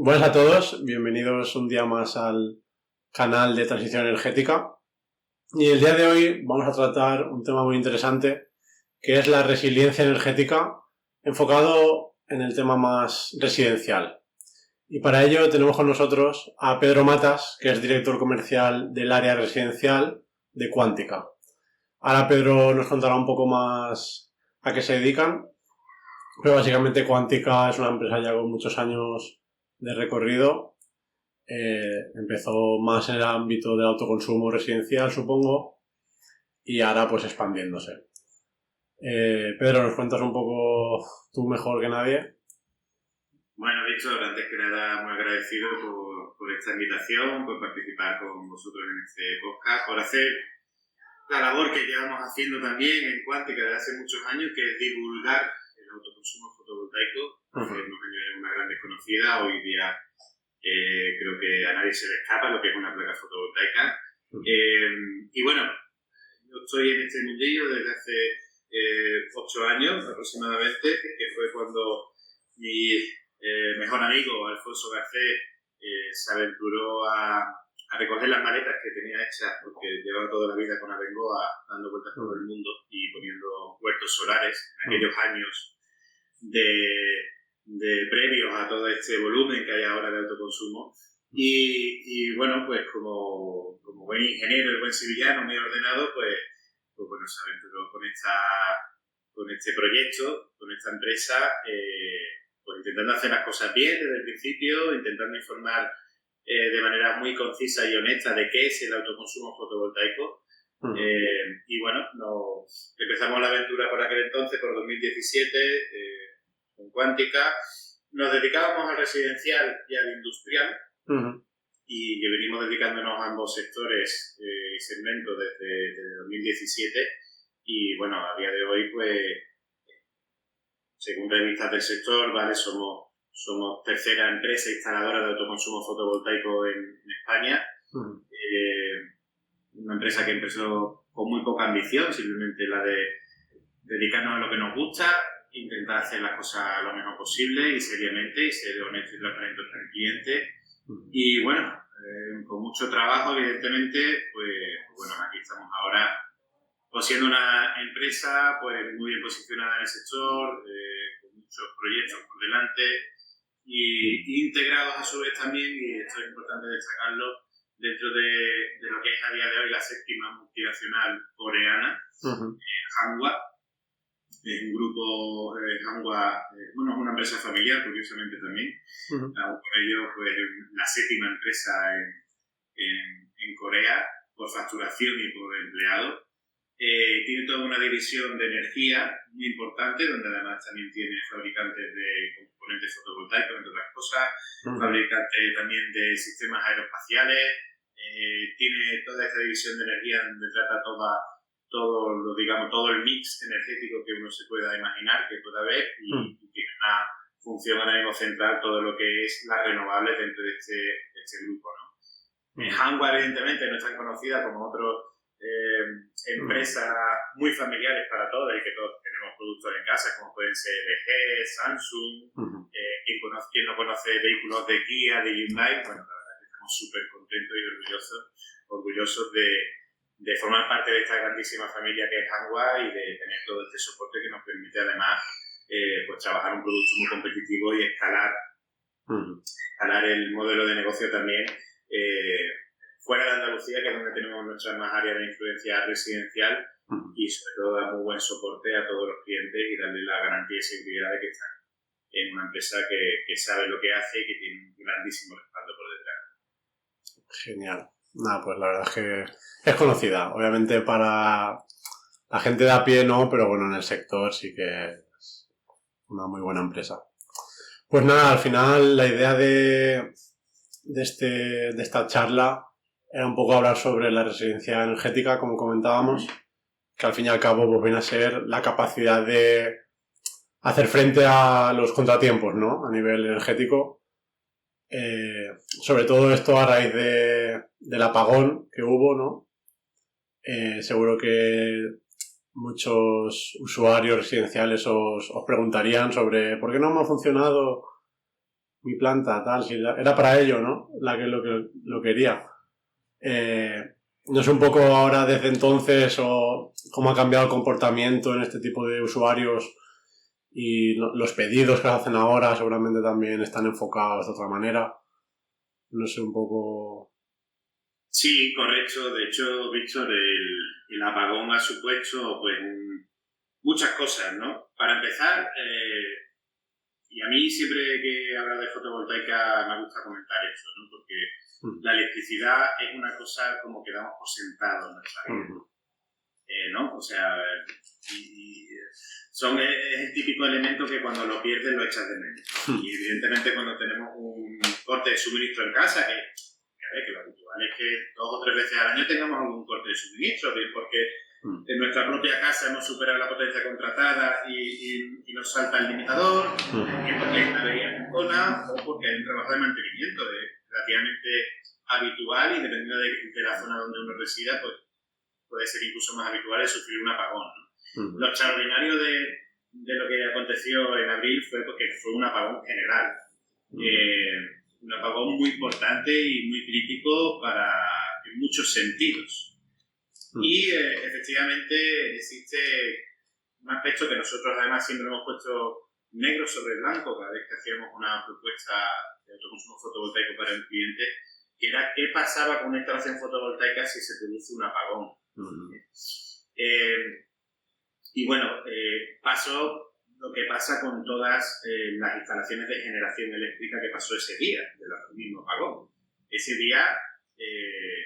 Buenas a todos, bienvenidos un día más al canal de Transición Energética. Y el día de hoy vamos a tratar un tema muy interesante, que es la resiliencia energética, enfocado en el tema más residencial. Y para ello tenemos con nosotros a Pedro Matas, que es director comercial del área residencial de Quantica. Ahora Pedro nos contará un poco más a qué se dedican, pero básicamente Quantica es una empresa ya con muchos años de recorrido. Empezó más en el ámbito del autoconsumo residencial, supongo, y ahora pues expandiéndose. Pedro, ¿nos cuentas un poco tú mejor que nadie? Bueno, Víctor, antes que nada muy agradecido por esta invitación, por participar con vosotros en este podcast, por hacer la labor que llevamos haciendo también en Quantica desde hace muchos años, que es divulgar el autoconsumo fotovoltaico. Hace unos años era una gran desconocida, hoy día creo que a nadie se le escapa lo que es una placa fotovoltaica. Y bueno, yo estoy en este mundillo desde hace 8 años aproximadamente, que fue cuando mi mejor amigo Alfonso Garcés se aventuró a recoger las maletas que tenía hechas, porque llevaba toda la vida con Abengoa dando vueltas por el mundo y poniendo huertos solares en aquellos años de previos a todo este volumen que hay ahora de autoconsumo. Y bueno, pues como buen ingeniero y buen sevillano muy ordenado, pues bueno, se aventuró con este proyecto, con esta empresa, pues intentando hacer las cosas bien desde el principio, intentando informar de manera muy concisa y honesta de qué es el autoconsumo fotovoltaico. Y bueno, empezamos la aventura por aquel entonces, por 2017, con Quantica. Nos dedicábamos al residencial y al industrial, y que venimos dedicándonos a ambos sectores y segmentos desde 2017. Y bueno, a día de hoy, pues, según revistas del sector, ¿vale? Somos tercera empresa instaladora de autoconsumo fotovoltaico en España. Una empresa que empezó con muy poca ambición, simplemente la de dedicarnos a lo que nos gusta, intentar hacer las cosas lo mejor posible y seriamente, y ser honesto y transparente con el cliente. Y bueno, con mucho trabajo, evidentemente, pues bueno, aquí estamos ahora, pues siendo una empresa pues muy bien posicionada en el sector, con muchos proyectos por delante y integrados a su vez también, y esto es importante destacarlo, dentro de lo que es a día de hoy la séptima multinacional coreana, Hanwha. Es un grupo, Hanwha, bueno, es una empresa familiar, curiosamente también. Por ello, pues la séptima empresa en Corea, por facturación y por empleado. Tiene toda una división de energía muy importante, donde además también tiene fabricantes de componentes fotovoltaicos, entre otras cosas, fabricantes también de sistemas aeroespaciales. Tiene toda esta división de energía donde trata todo el mix energético que uno se pueda imaginar, que pueda haber, y tiene una función ahora mismo central todo lo que es las renovables dentro de este grupo, ¿no? Hanwha, evidentemente, no es tan conocida como otros empresas muy familiares para todas, y que todos tenemos productos en casa, como pueden ser LG, Samsung, quien no conoce vehículos de Kia, de Hyundai. Bueno, la verdad es que estamos súper contentos y orgullosos de formar parte de esta grandísima familia que es Hanwha, y de tener todo este soporte que nos permite además pues trabajar un producto muy competitivo y escalar el modelo de negocio también fuera de Andalucía, que es donde tenemos nuestras más áreas de influencia residencial, y sobre todo dar muy buen soporte a todos los clientes y darles la garantía y seguridad de que están en una empresa que sabe lo que hace y que tiene un grandísimo respaldo por detrás. Genial. Nada, pues la verdad es que es conocida. Obviamente para la gente de a pie no, pero bueno, en el sector sí que es una muy buena empresa. Pues nada, al final la idea de esta charla era un poco hablar sobre la resiliencia energética, como comentábamos, que al fin y al cabo pues viene a ser la capacidad de hacer frente a los contratiempos, ¿no? A nivel energético. Sobre todo esto a raíz del apagón que hubo, ¿no? Seguro que muchos usuarios residenciales os preguntarían sobre por qué no me ha funcionado mi planta, tal, si era para ello, ¿no? La que lo quería. No sé un poco ahora desde entonces o cómo ha cambiado el comportamiento en este tipo de usuarios y los pedidos que hacen ahora seguramente también están enfocados de otra manera. No sé un poco... Sí, correcto. De hecho, Víctor, el apagón ha supuesto pues muchas cosas, ¿no? Para empezar, y a mí siempre que hablo de fotovoltaica me gusta comentar esto, ¿no? Porque la electricidad es una cosa como que damos por sentado en nuestra vida, ¿no? O sea, es el típico elemento que cuando lo pierdes lo echas de menos. Y evidentemente cuando tenemos un corte de suministro en casa, que lo habitual es que 2 o 3 veces al año tengamos algún corte de suministro, bien porque en nuestra propia casa hemos superado la potencia contratada y nos salta el limitador, porque hay una avería en zona o porque hay un trabajo de mantenimiento relativamente habitual y dependiendo de la zona donde uno resida, pues puede ser incluso más habitual el sufrir un apagón, ¿no? Lo extraordinario de lo que aconteció en abril fue porque fue un apagón general. Un apagón muy importante y muy crítico en muchos sentidos. Y efectivamente existe un aspecto que nosotros además siempre hemos puesto negro sobre blanco cada vez que hacíamos una propuesta de autoconsumo fotovoltaico para un cliente, que era qué pasaba con una instalación fotovoltaica si se produce un apagón. Y bueno, pasó lo que pasa con todas las instalaciones de generación eléctrica que pasó ese día, del mismo apagón. Ese día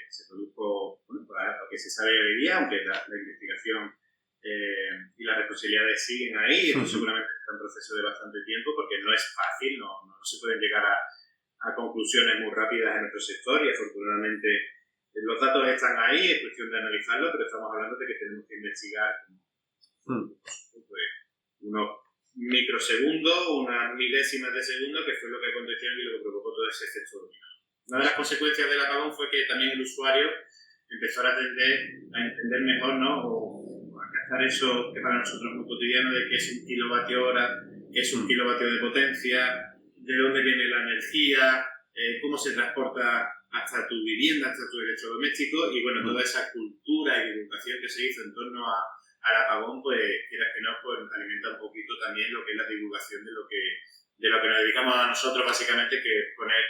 se produjo, bueno, lo que se sabe hoy día, aunque la investigación y las responsabilidades siguen ahí, esto seguramente está en proceso de bastante tiempo, porque no es fácil, no se pueden llegar a conclusiones muy rápidas en nuestro sector y afortunadamente los datos están ahí, es cuestión de analizarlos, pero estamos hablando de que tenemos que investigar pues, unos microsegundos, unas milésimas de segundo, que fue lo que aconteció y lo que provocó todo ese efecto dominó. Una de las consecuencias del apagón fue que también el usuario empezó a entender mejor, ¿no? O a captar eso que para nosotros es muy cotidiano, de qué es un kilovatio hora, qué es un kilovatio de potencia, de dónde viene la energía, cómo se transporta hasta tu vivienda, hasta tu electrodoméstico, y bueno, toda esa cultura y educación que se hizo en torno al apagón, pues quieras que no, pues alimenta un poquito también lo que es la divulgación de lo que nos dedicamos a nosotros básicamente, que es poner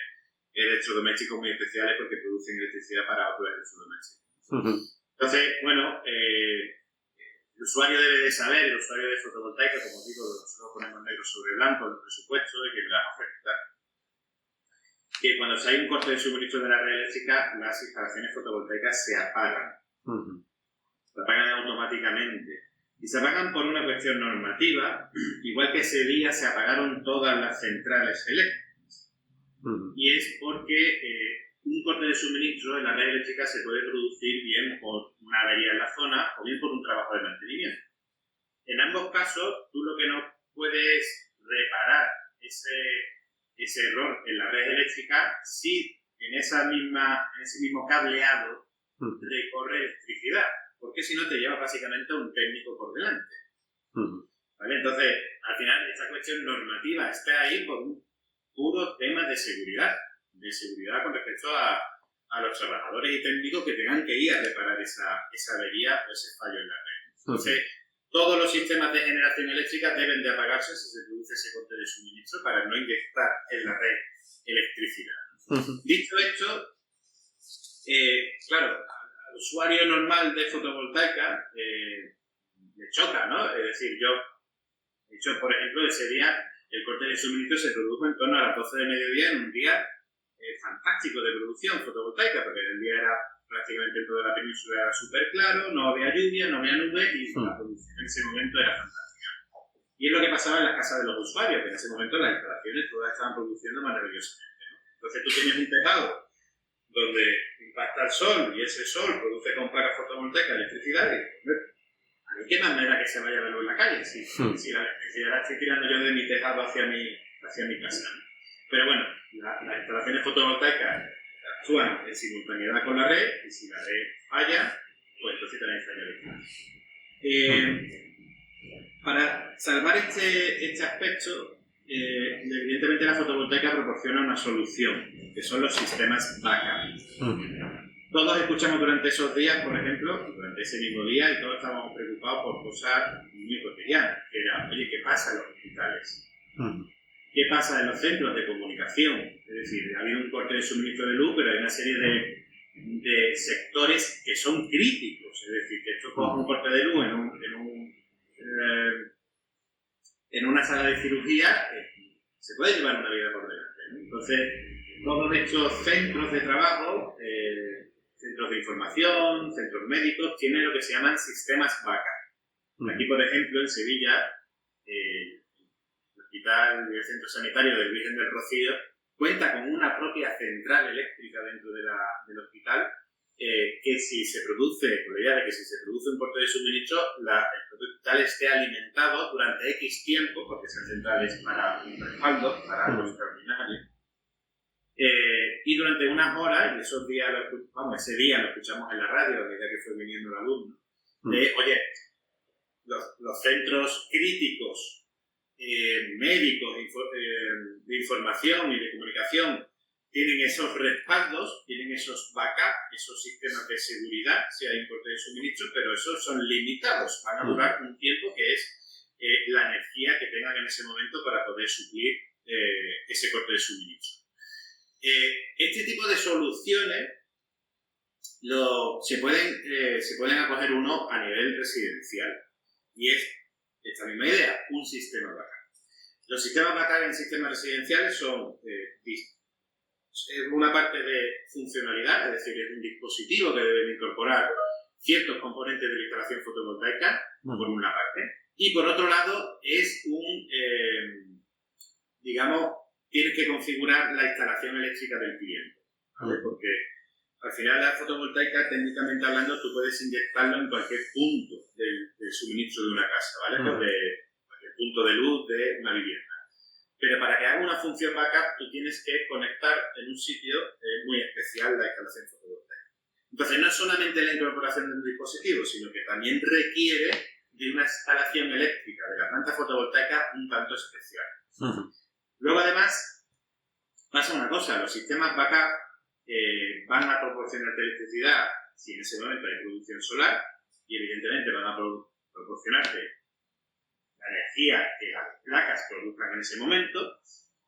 electrodomésticos muy especiales porque producen electricidad para otros electrodomésticos. Entonces, bueno, el usuario debe de saber, el usuario de fotovoltaica, como digo, nosotros ponemos negro sobre blanco en los presupuestos de que las ofertas, que cuando hay un corte de suministro de la red eléctrica, las instalaciones fotovoltaicas se apagan. Se apagan automáticamente. Y se apagan por una cuestión normativa, igual que ese día se apagaron todas las centrales eléctricas. Y es porque un corte de suministro en la red eléctrica se puede producir bien por una avería en la zona o bien por un trabajo de mantenimiento. En ambos casos, tú lo que no puedes reparar ese error en la red eléctrica si en ese mismo cableado recorre electricidad, porque si no te lleva básicamente a un técnico por delante. ¿Vale? Entonces, al final, esta cuestión normativa está ahí por un puro tema de seguridad con respecto a los trabajadores y técnicos que tengan que ir a reparar esa avería o ese fallo en la red. Entonces, todos los sistemas de generación eléctrica deben de apagarse si se produce ese corte de suministro para no inyectar en la red electricidad. Dicho esto, claro, al usuario normal de fotovoltaica le choca, ¿no? Es decir, de hecho, por ejemplo, ese día el corte de suministro se produjo en torno a las 12 de mediodía en un día fantástico de producción fotovoltaica, porque el día era prácticamente en toda la península era súper claro, no había lluvia, no había nubes y la producción en ese momento era fantástica. Y es lo que pasaba en las casas de los usuarios, que en ese momento las instalaciones todas estaban produciendo maravillosamente, ¿no? Entonces tú tienes un tejado donde impacta el sol y ese sol produce con placas fotovoltaicas electricidad y a mí qué más me da que se vaya la luz en la calle si la electricidad la estoy tirando yo de mi tejado hacia mi casa, ¿no? Pero bueno, las instalaciones fotovoltaicas actúan en simultaneidad con la red y si la red falla, pues entonces también falla el equipo. Para salvar este aspecto, evidentemente la fotovoltaica proporciona una solución, que son los sistemas backup. Todos escuchamos durante esos días, por ejemplo, durante ese mismo día, y todos estábamos preocupados por cosas muy cotidianas, que era, oye, ¿qué pasa en los hospitales? ¿Qué pasa en los centros de comunicación? Es decir, ha habido un corte de suministro de luz, pero hay una serie de sectores que son críticos. Es decir, que esto coge un corte de luz en una sala de cirugía, se puede llevar una vida por delante, ¿no? Entonces, todos estos centros de trabajo, centros de información, centros médicos, tienen lo que se llaman sistemas backup. Aquí, por ejemplo, en Sevilla, el hospital y el centro sanitario del Virgen del Rocío cuenta con una propia central eléctrica dentro del hospital, que si se produce, con la idea de que si se produce un corte de suministro, el propio hospital esté alimentado durante X tiempo, porque esa central es para un respaldo, para algo extraordinario. Y durante unas horas, y esos días ese día lo escuchamos en la radio, a medida que fue viniendo el alumno, oye, los centros críticos médicos de información y de comunicación tienen esos respaldos, tienen esos backup, esos sistemas de seguridad si hay un corte de suministro, pero esos son limitados, van a durar un tiempo que es la energía que tengan en ese momento para poder suplir ese corte de suministro. Este tipo de soluciones se pueden acoger uno a nivel residencial, y es esta misma idea, un sistema backup. Los sistemas backup en sistemas residenciales son una parte de funcionalidad, es decir, es un dispositivo que debe incorporar ciertos componentes de la instalación fotovoltaica, por una parte, y por otro lado es tienes que configurar la instalación eléctrica del cliente, ¿vale? Porque al final la fotovoltaica, técnicamente hablando, tú puedes inyectarlo en cualquier punto del suministro de una casa, ¿vale? Cualquier punto de luz de una vivienda. Pero para que haga una función backup, tú tienes que conectar en un sitio muy especial la instalación fotovoltaica. Entonces, no es solamente la incorporación de un dispositivo, sino que también requiere de una instalación eléctrica de la planta fotovoltaica un tanto especial. Luego, además, pasa una cosa, los sistemas backup van a proporcionarte electricidad si en ese momento hay producción solar, y evidentemente van a proporcionarte la energía que las placas produzcan en ese momento,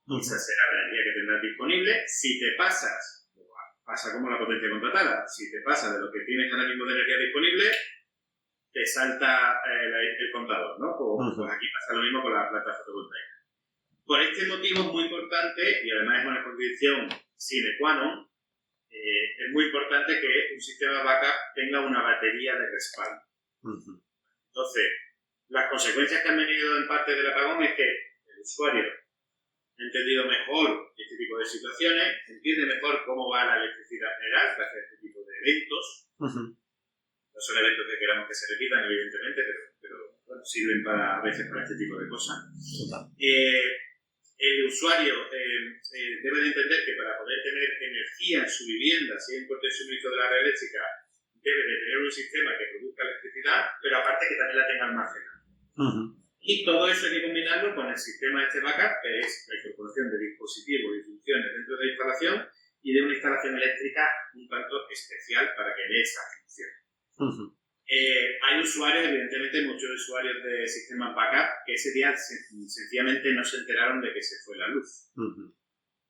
y esa será la energía que tendrás disponible. Si te pasas, pasa como la potencia contratada, si te pasas de lo que tienes ahora mismo de energía disponible, te salta el contador, ¿no? Pues aquí pasa lo mismo con la planta fotovoltaica. Por este motivo es muy importante, y además es una condición sine qua non, es muy importante que un sistema backup tenga una batería de respaldo. Entonces, las consecuencias que han venido en parte del apagón es que el usuario ha entendido mejor este tipo de situaciones, entiende mejor cómo va la electricidad general gracias a este tipo de eventos. No son eventos que queramos que se repitan, evidentemente, pero bueno, sirven a veces para este tipo de cosas. El usuario debe de entender que para poder tener energía en su vivienda, si hay un corte de suministro de la red eléctrica, debe de tener un sistema que produzca electricidad, pero aparte que también la tenga almacenada. Y todo eso hay que combinarlo con el sistema de este backup, que es la incorporación de dispositivos y funciones dentro de la instalación y de una instalación eléctrica un tanto especial para que dé esa función. Hay usuarios, evidentemente muchos usuarios de sistemas backup, que ese día sencillamente no se enteraron de que se fue la luz.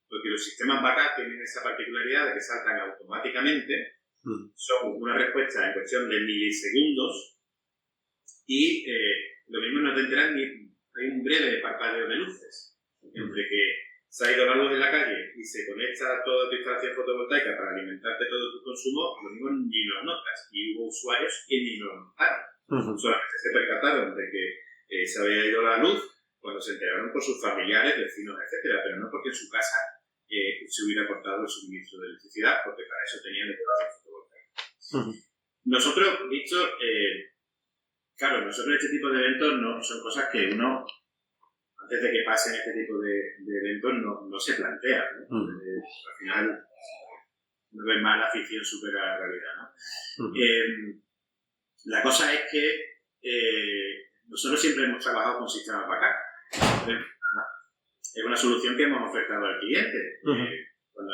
Porque los sistemas backup tienen esa particularidad de que saltan automáticamente, son una respuesta en cuestión de milisegundos, y lo mismo no te enteras ni hay un breve parpadeo de luces. Entre que se ha ido la luz de la calle y se conecta toda tu instalación fotovoltaica para alimentarte todo tu consumo, lo mismo ni lo notas. Y hubo usuarios que ni lo notaron. Solamente se percataron de que se había ido la luz cuando se enteraron por sus familiares, vecinos, etcétera, pero no porque en su casa se hubiera cortado el suministro de electricidad, porque para eso tenían instalación fotovoltaica. Nosotros, Víctor, claro, este tipo de eventos no son cosas que uno, antes de que pasen este tipo de eventos, no se plantea, ¿no? Al final, una vez más la ficción supera la realidad, ¿no? La cosa es que nosotros siempre hemos trabajado con sistemas backup. es una solución que hemos ofertado al cliente. Cuando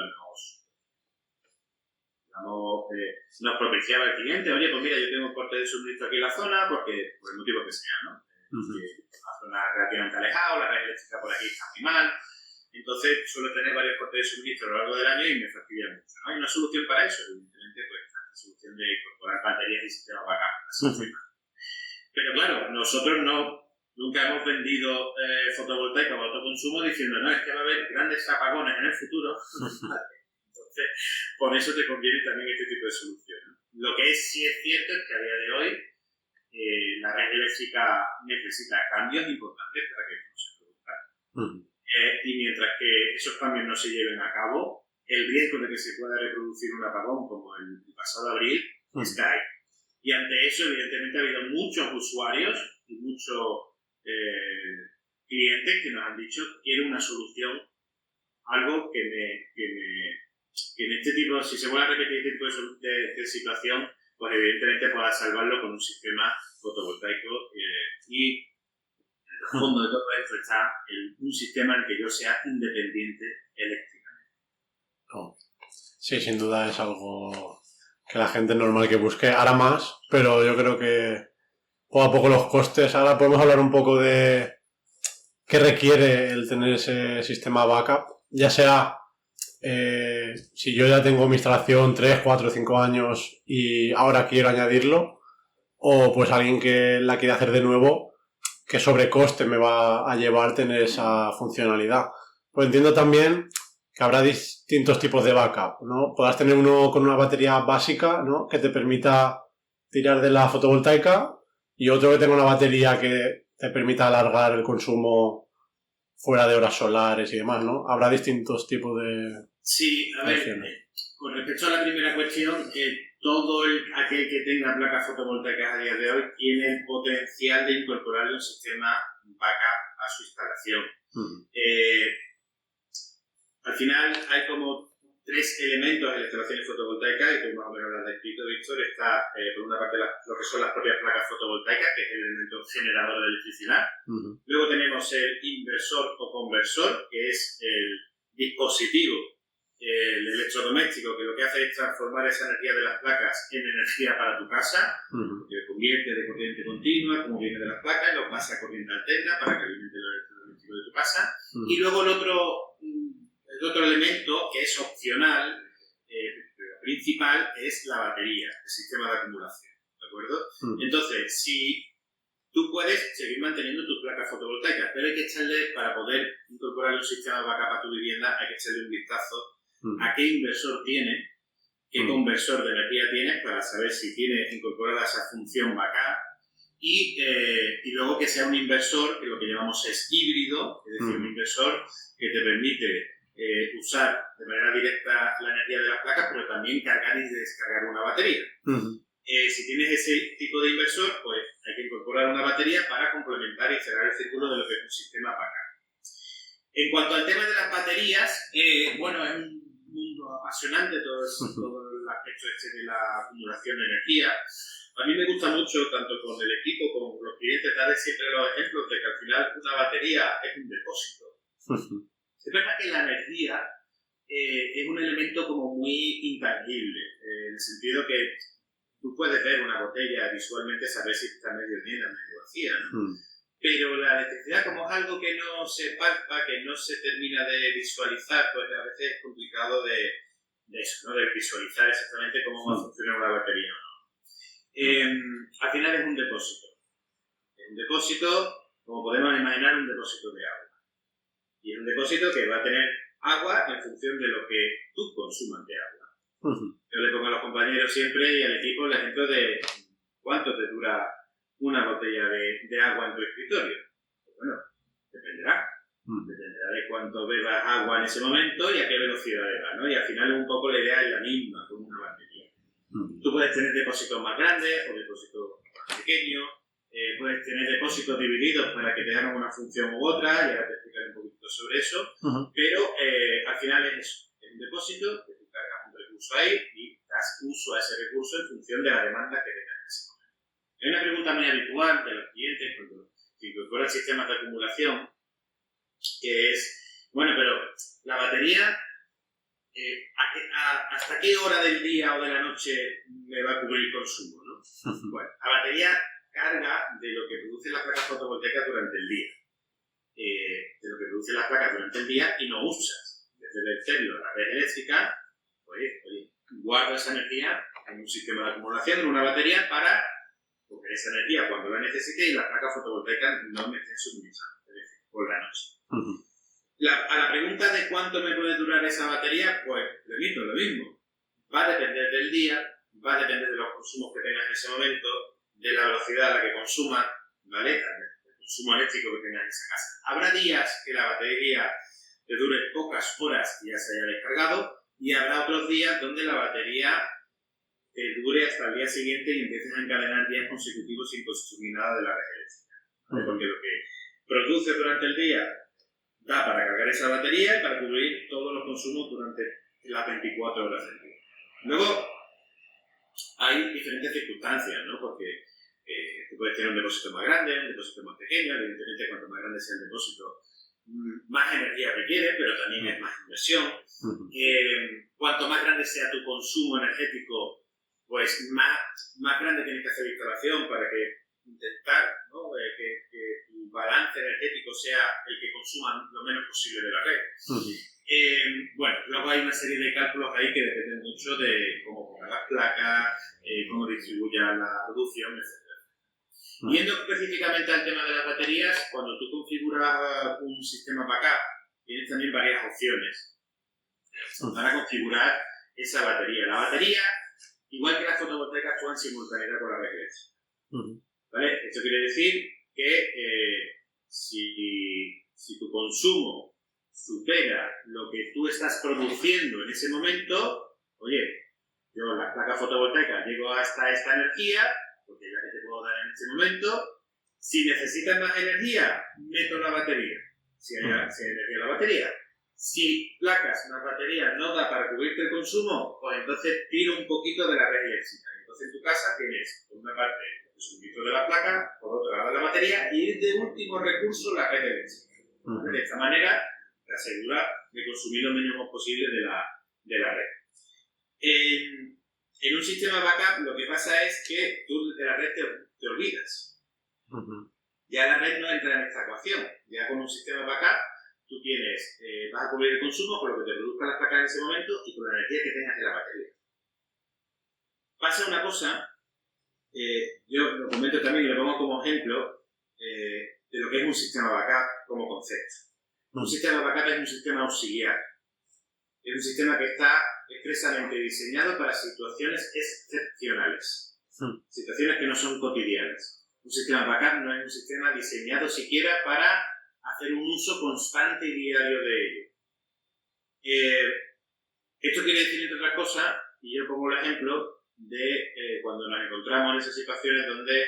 nos propiciaba el cliente, oye, pues mira, yo tengo un corte de suministro aquí en la zona, porque por el motivo que sea, ¿no? Una zona relativamente alejada, la red eléctrica por aquí está muy mal. Entonces suelo tener varios cortes de suministro a lo largo del año y me fastidia mucho, ¿no? Hay una solución para eso, evidentemente, pues la solución de incorporar baterías y sistemas backup. Pero claro, nosotros nunca hemos vendido fotovoltaica o autoconsumo diciendo, no, es que va a haber grandes apagones en el futuro. Entonces, por eso te conviene también este tipo de solución, ¿no? Lo que sí es cierto es que a día de hoy la red eléctrica necesita cambios importantes para que esto no se produzca. Y mientras que esos cambios no se lleven a cabo, el riesgo de que se pueda reproducir un apagón como el pasado abril está ahí. Y ante eso, evidentemente, ha habido muchos usuarios y muchos clientes que nos han dicho quiero una solución, algo que en este tipo, si se vuelve a repetir este tipo de situación, pues evidentemente pueda salvarlo con un sistema fotovoltaico y en el fondo de todo esto está un sistema en el que yo sea independiente eléctricamente. Sí, sin duda es algo que la gente es normal que busque. Ahora más, pero yo creo que poco a poco los costes. Ahora podemos hablar un poco de qué requiere el tener ese sistema backup, ya sea si yo ya tengo mi instalación 3, 4, 5 años y ahora quiero añadirlo, o pues alguien que la quiere hacer de nuevo, qué sobrecoste me va a llevar tener esa funcionalidad. Pues entiendo también que habrá distintos tipos de backup, ¿no? Podrás tener uno con una batería básica, ¿no?, que te permita tirar de la fotovoltaica, y otro que tenga una batería que te permita alargar el consumo fuera de horas solares y demás, ¿no? Habrá distintos tipos de... Sí, a ver, con respecto a la primera cuestión, todo aquel que tenga placas fotovoltaicas a día de hoy tiene el potencial de incorporarle un sistema backup a su instalación. Al final hay como 3 elementos en las instalaciones fotovoltaicas, y tú más o menos lo has descrito, Víctor. Está, por una parte, lo que son las propias placas fotovoltaicas, que es el elemento generador de electricidad. Luego tenemos el inversor o conversor, que es el dispositivo, el electrodoméstico, que lo que hace es transformar esa energía de las placas en energía para tu casa, que convierte de corriente continua, como viene de las placas, y lo pasa a corriente alterna para que alimente el electrodoméstico de tu casa. Y luego el otro elemento, que es opcional, pero principal, es la batería, el sistema de acumulación, ¿de acuerdo? Entonces, si tú puedes seguir manteniendo tus placas fotovoltaicas, pero hay que echarle, para poder incorporar un sistema de backup a tu vivienda, hay que echarle un vistazo a qué inversor tiene, qué conversor de energía tienes, para saber si tiene incorporada esa función backup, y luego que sea un inversor que lo que llamamos es híbrido, es decir, un inversor que te permite usar de manera directa la energía de las placas, pero también cargar y descargar una batería. Si tienes ese tipo de inversor, pues hay que incorporar una batería para complementar y cerrar el círculo de lo que es un sistema backup. En cuanto al tema de las baterías, bueno, es un mundo apasionante todo el aspecto de la acumulación de energía. A mí me gusta mucho, tanto con el equipo como con los clientes, darles siempre los ejemplos de que al final una batería es un depósito. Es verdad que la energía es un elemento como muy intangible, en el sentido que tú puedes ver una botella visualmente, saber si está medio llena, medio vacía, ¿no? Pero la electricidad, como es algo que no se palpa, que no se termina de visualizar, pues a veces es complicado de eso, ¿no?, de visualizar exactamente cómo va a funcionar una batería, ¿no? Al final es un depósito. Es un depósito, como podemos imaginar, un depósito de agua. Y es un depósito que va a tener agua en función de lo que tú consumas de agua. Yo le pongo a los compañeros siempre y al equipo el ejemplo de cuánto te dura una botella de agua en tu escritorio. Pues bueno, dependerá. Dependerá de cuánto bebas agua en ese momento y a qué velocidad bebas, ¿no? Y al final un poco la idea es la misma con una batería. Tú puedes tener depósitos más grandes o depósitos más pequeños. Puedes tener depósitos divididos para que te hagan una función u otra, y ahora te explicaré un poquito sobre eso, pero al final es eso, es un depósito que tú cargas un recurso ahí y das uso a ese recurso en función de la demanda que tengas en ese momento. Hay una pregunta muy habitual de los clientes cuando se incorporan sistemas de acumulación, que es Bueno, pero la batería, ¿hasta qué hora del día o de la noche me va a cubrir el consumo, ¿no? Bueno, la batería carga de lo que producen las placas fotovoltaicas durante el día. De lo que producen las placas durante el día y no usas. Desde verterlo a la red eléctrica, oye, guarda esa energía en un sistema de acumulación, en una batería, para coger esa energía cuando la necesite y las placas fotovoltaicas no me estén suministrando, es decir, por la noche. A la pregunta de cuánto me puede durar esa batería, pues repito, lo mismo. Va a depender del día, va a depender de los consumos que tengas en ese momento, de la velocidad a la que consuma, ¿vale? El consumo eléctrico que tengas en esa casa. Habrá días que la batería te dure pocas horas y ya se haya descargado, y habrá otros días donde la batería te dure hasta el día siguiente y empieces a encadenar días consecutivos sin consumir nada de la red eléctrica. ¿Vale? Porque lo que produce durante el día da para cargar esa batería y para cubrir todos los consumos durante las 24 horas del día. Luego, hay diferentes circunstancias, ¿no? Porque tú puedes tener un depósito más grande, un depósito más pequeño. Evidentemente, cuanto más grande sea el depósito, más energía requiere, pero también es más inversión. Cuanto más grande sea tu consumo energético, pues más grande tienes que hacer la instalación para que intentar, ¿no? que tu balance energético sea el que consuma lo menos posible de la red. Bueno, luego hay una serie de cálculos ahí que dependen mucho de cómo pongas las placas, cómo distribuyas la producción, etc. Yendo específicamente al tema de las baterías, cuando tú configuras un sistema backup, tienes también varias opciones para configurar esa batería. La batería, igual que las fotovoltaicas, actúan en simultaneidad con la red eléctrica. ¿Vale? Esto quiere decir que si tu consumo supera lo que tú estás produciendo en ese momento, oye, yo la placa fotovoltaica llego hasta esta energía, porque es la que te puedo dar en ese momento. Si necesitas más energía, meto la batería. Si hay energía en la batería. Si placas, una batería no da para cubrirte el consumo, pues entonces tiro un poquito de la red eléctrica. Entonces en tu casa tienes, por una parte, el suministro de la placa, por otra lado la batería, y de último recurso la red eléctrica. De esta manera te asegura de consumir lo mínimo posible de la red. En un sistema backup lo que pasa es que tú de la red te olvidas. Ya la red no entra en esta ecuación. Ya con un sistema backup tú tienes, vas a cubrir el consumo con lo que te produzca las placas en ese momento y con la energía que tengas en la batería. Pasa una cosa, yo lo comento también y lo pongo como ejemplo de lo que es un sistema backup como concepto. Un sistema backup es un sistema auxiliar. Es un sistema que está expresamente diseñado para situaciones excepcionales. Situaciones que no son cotidianas. Un sistema backup no es un sistema diseñado siquiera para hacer un uso constante y diario de ello. Esto quiere decir, entre otras cosas, y yo pongo el ejemplo de cuando nos encontramos en esas situaciones donde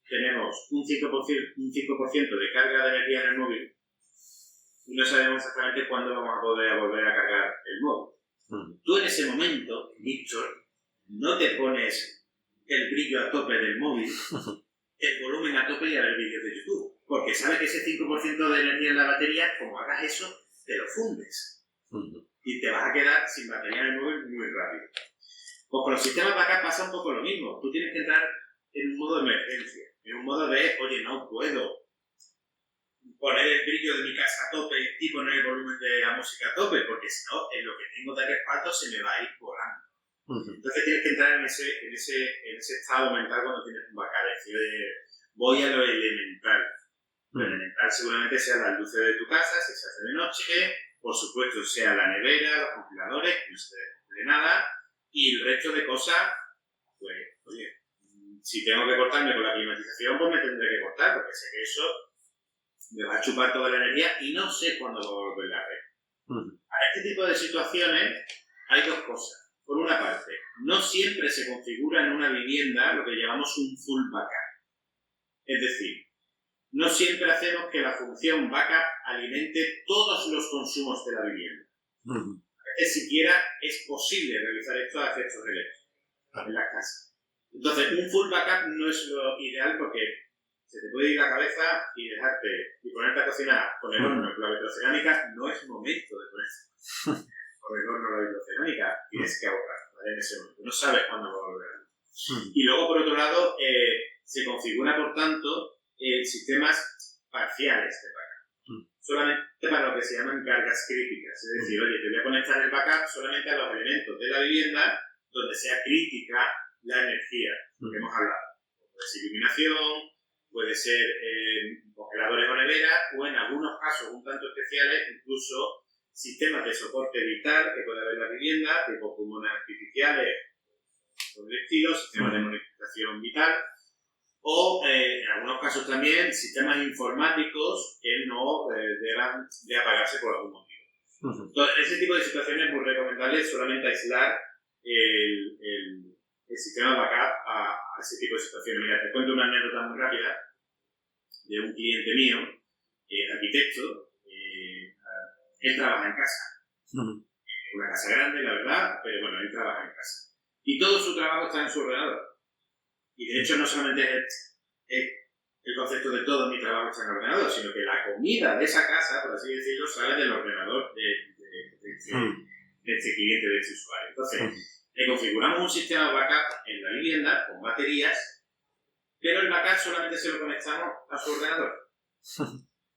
tenemos un 5% de carga de energía en el móvil y no sabemos exactamente cuándo vamos a poder volver a cargar el móvil. Tú en ese momento, Víctor, no te pones el brillo a tope del móvil, el volumen a tope y a ver vídeos de YouTube, porque sabes que ese 5% de energía en la batería, como hagas eso, te lo fundes. Y te vas a quedar sin batería en el móvil muy rápido. Pues con los sistemas backup pasa un poco lo mismo. Tú tienes que entrar en un modo de emergencia, en un modo de, oye, no puedo poner el brillo de mi casa a tope y poner el volumen de la música a tope, porque si no, en lo que tengo de respaldo se me va a ir volando. Entonces tienes que entrar en ese estado mental cuando tienes un backup, es decir, voy a lo elemental. Lo elemental seguramente sea las luces de tu casa, si se hace de noche, por supuesto sea la nevera, los congeladores, que no se descongele nada, y el resto de cosas, pues, oye, si tengo que cortarme con la climatización, pues me tendré que cortar, porque sé que eso me va a chupar toda la energía y no sé cuándo va a volver la red. A este tipo de situaciones hay dos cosas. Por una parte, no siempre se configura en una vivienda lo que llamamos un full backup. Es decir, no siempre hacemos que la función backup alimente todos los consumos de la vivienda. A veces siquiera es posible realizar esto a efectos eléctricos en las casas. Entonces, un full backup no es lo ideal porque se te puede ir la cabeza y ponerte a cocinar con el horno con la vitrocerámica. No es momento de ponerse con el horno la vitrocerámica. Tienes que ahorrar, ¿vale? En ese momento. No sabes cuándo va a volver. Y luego, por otro lado, se configura, por tanto, sistemas parciales de backup. Solamente para lo que se llaman cargas críticas. Es decir, oye, te voy a conectar el backup solamente a los elementos de la vivienda donde sea crítica la energía, que hemos hablado. Puede ser iluminación, puede ser congeladores o neveras, o en algunos casos un tanto especiales, incluso sistemas de soporte vital que puede haber en la vivienda, tipo pulmones artificiales, por el estilo, sistemas de monitorización vital, o en algunos casos también sistemas informáticos que no deban de apagarse por algún motivo. Entonces, en ese tipo de situaciones es muy recomendable solamente aislar el sistema backup a ese tipo de situaciones. Mira, te cuento una anécdota muy rápida de un cliente mío, arquitecto. Él trabaja en casa. Una casa grande, la verdad, pero bueno, él trabaja en casa. Y todo su trabajo está en su ordenador. Y de hecho no solamente es el concepto de todo mi trabajo está en el ordenador, sino que la comida de esa casa, por así decirlo, sale del ordenador de este cliente, de este usuario. Entonces, le configuramos un sistema backup en la vivienda con baterías, pero el backup solamente se lo conectamos a su ordenador.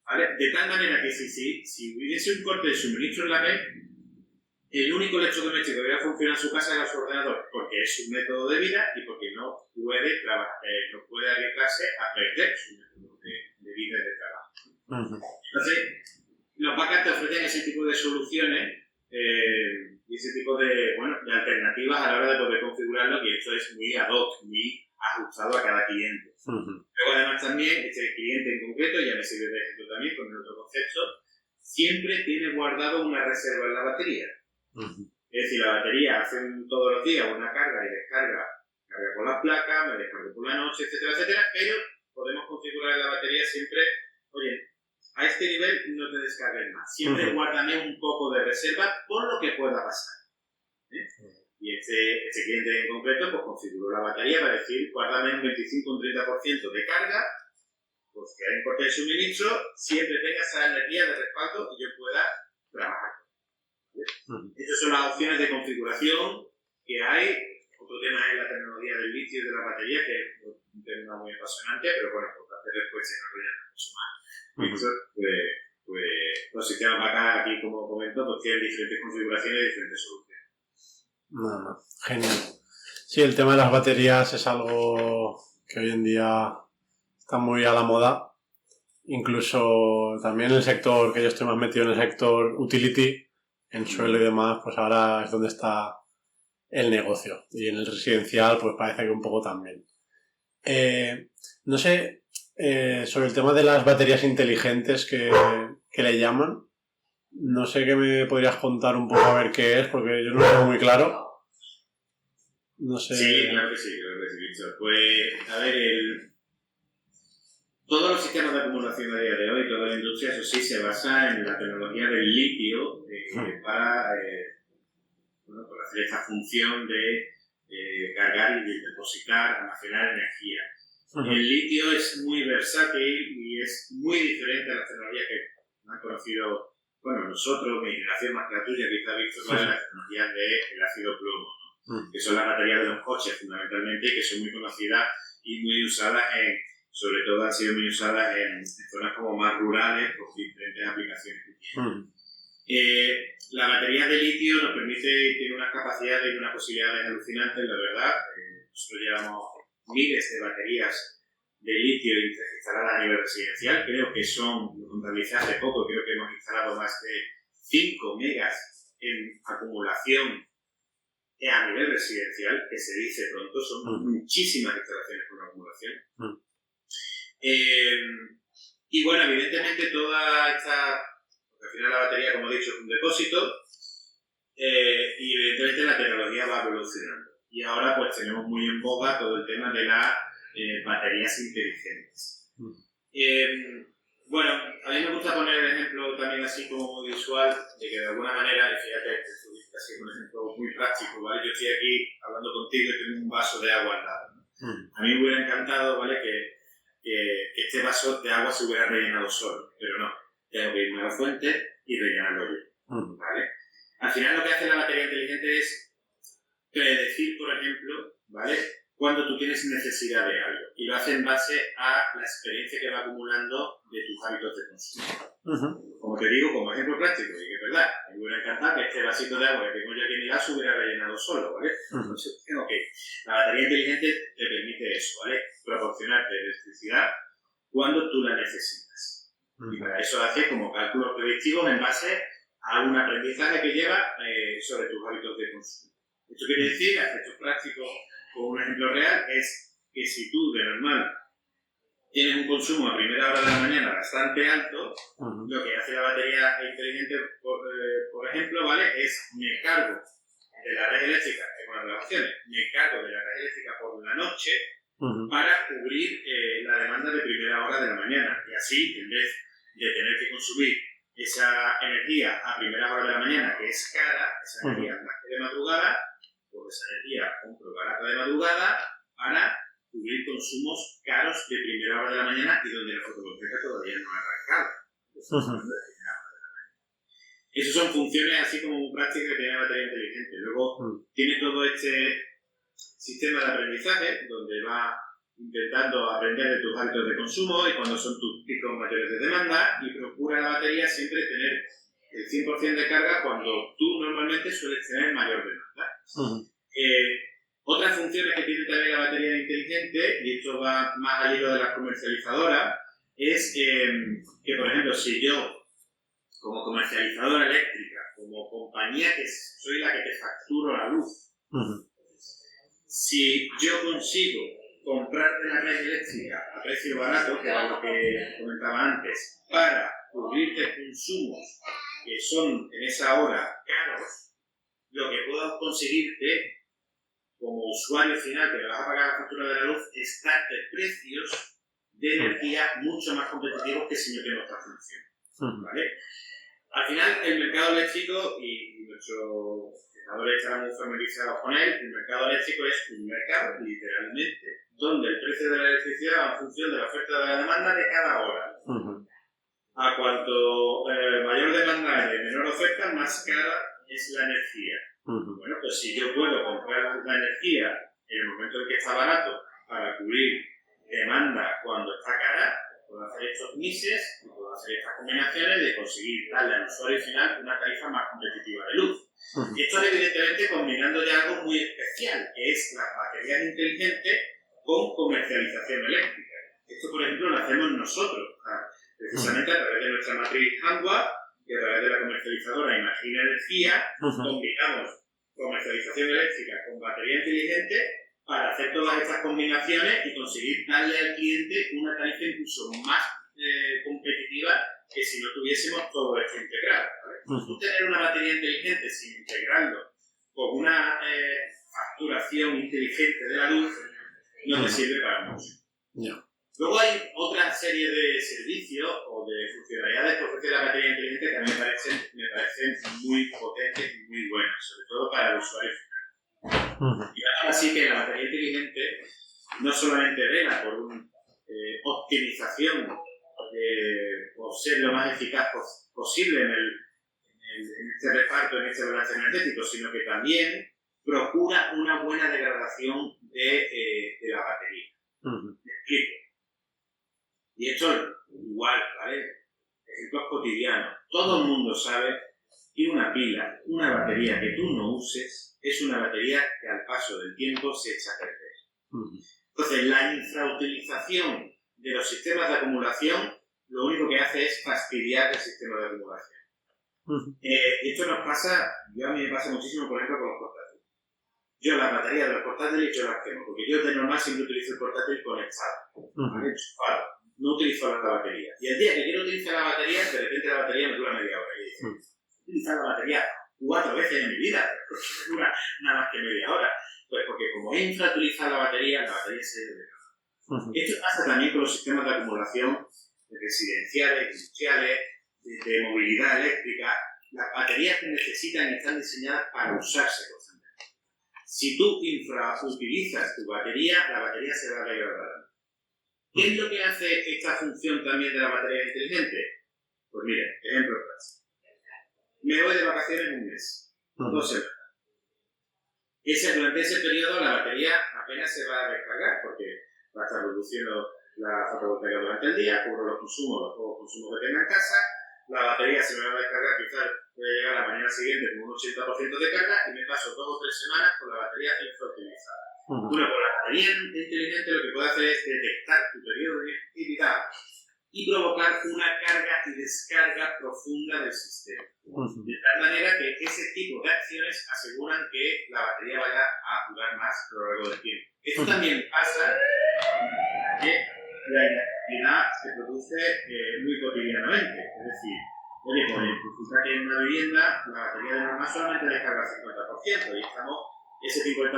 ¿Vale? De tal manera que si hubiese un corte de suministro en la red, el único electrodoméstico que debe funcionar en su casa era su ordenador, porque es su método de vida y porque no puede arriesgarse a perder su método de vida y de trabajo. Entonces, los backups te ofrecen ese tipo de soluciones y ese tipo de alternativas a la hora de poder configurarlo, y esto es muy ad hoc, muy ajustado a cada cliente. Luego, además, también este cliente en concreto, ya me sirve de ejemplo también con el otro concepto, siempre tiene guardado una reserva en la batería. Es decir, la batería hace todos los días una carga y descarga, carga por las placas, me descargo por la noche, etcétera, etcétera, pero podemos configurar la batería siempre, oye, a este nivel no te descargues más, siempre guárdame un poco de reserva por lo que pueda pasar. Y este cliente en concreto pues configuró la batería para decir, guárdame un 25 o un 30% de carga, pues que hay un corte de suministro, siempre tenga esa energía de respaldo y yo pueda trabajar. Estas son las opciones de configuración que hay. Otro tema es la tecnología del litio y de la batería, que es un tema muy apasionante, pero bueno, por hacer después se desarrollan mucho más. Pues los sistemas backup aquí, como comento, pues tienen diferentes configuraciones y diferentes soluciones. Genial. Sí, el tema de las baterías es algo que hoy en día está muy a la moda. Incluso también en el sector, que yo estoy más metido en el sector utility, en suelo y demás, pues ahora es donde está el negocio. Y en el residencial, pues parece que un poco también. No sé, sobre el tema de las baterías inteligentes que le llaman, no sé qué me podrías contar un poco a ver qué es, porque yo no lo tengo muy claro. No sé. Sí, claro que sí, Víctor. Pues, a ver, todos los sistemas de acumulación a día de hoy, toda la industria, eso sí, se basa en la tecnología del litio para hacer esta función de cargar y depositar, almacenar energía. El litio es muy versátil y es muy diferente a las tecnologías que han conocido, nosotros, mi generación más que la tuya, quizá visto las tecnologías del ácido plomo, que son las baterías de los coches fundamentalmente, que son muy conocidas y muy usadas sobre todo han sido muy usadas en zonas como más rurales por diferentes aplicaciones que tienen. La batería de litio nos tiene unas capacidades y unas posibilidades alucinantes, la verdad. Nosotros llevamos miles de baterías de litio instaladas a nivel residencial. Creo que lo contabilicé hace poco, creo que hemos instalado más de 5 megas en acumulación a nivel residencial, que se dice pronto, son muchísimas instalaciones con acumulación. Y bueno, evidentemente toda esta, porque al final la batería, como he dicho, es un depósito, y evidentemente la tecnología va evolucionando. Y ahora pues tenemos muy en boga todo el tema de las baterías inteligentes. Bueno, a mí me gusta poner el ejemplo también así como visual, de que de alguna manera, y fíjate, esto es casi un ejemplo muy práctico, ¿vale? Yo estoy aquí hablando contigo y tengo un vaso de agua al lado, ¿no? A mí me hubiera encantado, ¿vale? Que este vaso de agua se hubiera rellenado solo, pero no, tengo que irme a la fuente y rellenarlo yo, ¿vale? Al final lo que hace la batería inteligente es predecir, por ejemplo, ¿vale?, cuando tú tienes necesidad de algo, y lo hace en base a la experiencia que va acumulando de tus hábitos de consumo. Como te digo, como ejemplo práctico, y que es verdad, me hubiera encantado que este vasito de agua que tengo yo aquí en mi gas se hubiera rellenado solo, ¿vale? Entonces, ok, la batería inteligente te permite eso, ¿vale? Proporcionarte electricidad cuando tú la necesitas. Y para eso hace como cálculos predictivos en base a un aprendizaje que lleva sobre tus hábitos de consumo. Esto quiere decir, a efectos prácticos, con un ejemplo real, es que si tú de normal tienes un consumo a primera hora de la mañana bastante alto, lo que hace la batería inteligente, por ejemplo, ¿vale?, es me cargo de la red eléctrica, que es una de las opciones, me cargo de la red eléctrica por la noche para cubrir la demanda de primera hora de la mañana. Y así, en vez de tener que consumir esa energía a primera hora de la mañana, que es cara, esa energía más que de madrugada, pues esa energía compro barata de madrugada para cubrir consumos caros de primera hora de la mañana y donde la fotovoltaica todavía no ha arrancado. Esas son funciones así como muy prácticas que tiene la batería inteligente. Luego tiene todo este sistema de aprendizaje donde va intentando aprender de tus hábitos de consumo y cuando son tus picos mayores de demanda, y procura la batería siempre tener el 100% de carga cuando tú normalmente sueles tener mayor demanda. Otras funciones que tiene también la batería inteligente, y esto va más al hilo de las comercializadoras, es que, por ejemplo, si yo, como comercializadora eléctrica, como compañía que soy la que te facturo la luz, si yo consigo comprarte la red eléctrica a precio barato, que era lo que comentaba antes, para cubrirte consumos que son en esa hora caros, lo que puedo conseguirte como usuario final que me vas a pagar la factura de la luz es darte precios de energía mucho más competitivos que si no tengo esta función, ¿vale? Al final, el mercado eléctrico, y nuestros espectadores estarán muy familiarizados con él, el mercado eléctrico es un mercado, literalmente, donde el precio de la electricidad va en función de la oferta de la demanda de cada hora. A cuanto mayor demanda hay, menor oferta, más cara es la energía. Bueno, pues si yo puedo comprar la energía en el momento en que está barato para cubrir demanda cuando está cara, puedo hacer estos mixes y puedo hacer estas combinaciones de conseguir darle al usuario final una tarifa más competitiva de luz. Esto es evidentemente combinando ya algo muy especial, que es las baterías inteligentes con comercialización eléctrica. Esto, por ejemplo, lo hacemos nosotros, precisamente a través de nuestra matriz Hanwha y a través de la comercializadora Imagina Energía, combinamos comercialización eléctrica con batería inteligente para hacer todas estas combinaciones y conseguir darle al cliente una tarifa incluso más competitiva que si no tuviésemos todo esto integrado, ¿vale? Tú tener una batería inteligente sin integrarlo con una facturación inteligente de la luz no te sirve para mucho. Luego hay otra serie de servicios o de funcionalidades que ofrece la batería inteligente que a mí me parecen muy potentes y muy buenas, sobre todo para el usuario final. Y ahora sí que la batería inteligente no solamente vela por una optimización, por ser lo más eficaz posible en este reparto, en este balance energético, sino que también procura una buena degradación de la batería. Me explico. Y esto igual, ¿vale? Ejemplos cotidianos. Todo el mundo sabe que una pila, una batería que tú no uses, es una batería que al paso del tiempo se echa a perder. Entonces, la infrautilización de los sistemas de acumulación lo único que hace es fastidiar el sistema de acumulación. Esto nos pasa, a mí me pasa muchísimo, por ejemplo, con los portátiles. Yo las baterías de los portátiles yo las quemo, porque yo de normal siempre utilizo el portátil conectado, ¿vale? Enchufado. No utilizo la batería. Y el día que quiero utilizar la batería, de repente la batería me dura media hora. Y digo, he utilizado la batería 4 veces en mi vida, porque me dura nada más que media hora. Pues porque como he infrautilizado la batería se degrada. Esto pasa también con los sistemas de acumulación residenciales, industriales, de movilidad eléctrica. Las baterías que necesitan están diseñadas para usarse constantemente. Si tú infrautilizas tu batería, la batería se va a degradar. ¿Qué es lo que hace esta función también de la batería inteligente? Pues mira, ejemplo clásico. Me voy de vacaciones un mes, 2 semanas. Durante ese periodo la batería apenas se va a descargar porque va a estar produciendo la fotovoltaica durante el día, cubro los pocos consumos que tenga en casa, la batería se me va a descargar, quizás voy a llegar a la mañana siguiente con un 80% de carga y me paso 2 o 3 semanas con la batería infrautilizada. Bueno, pues la batería inteligente lo que puede hacer es detectar tu periodo de actividad y provocar una carga y descarga profunda del sistema. De tal manera que ese tipo de acciones aseguran que la batería vaya a durar más a lo largo del tiempo. Esto también pasa que la inactividad se produce muy cotidianamente. Es decir, oye, pues resulta que en una vivienda la batería de normal solamente descarga el 50% y estamos ese 50%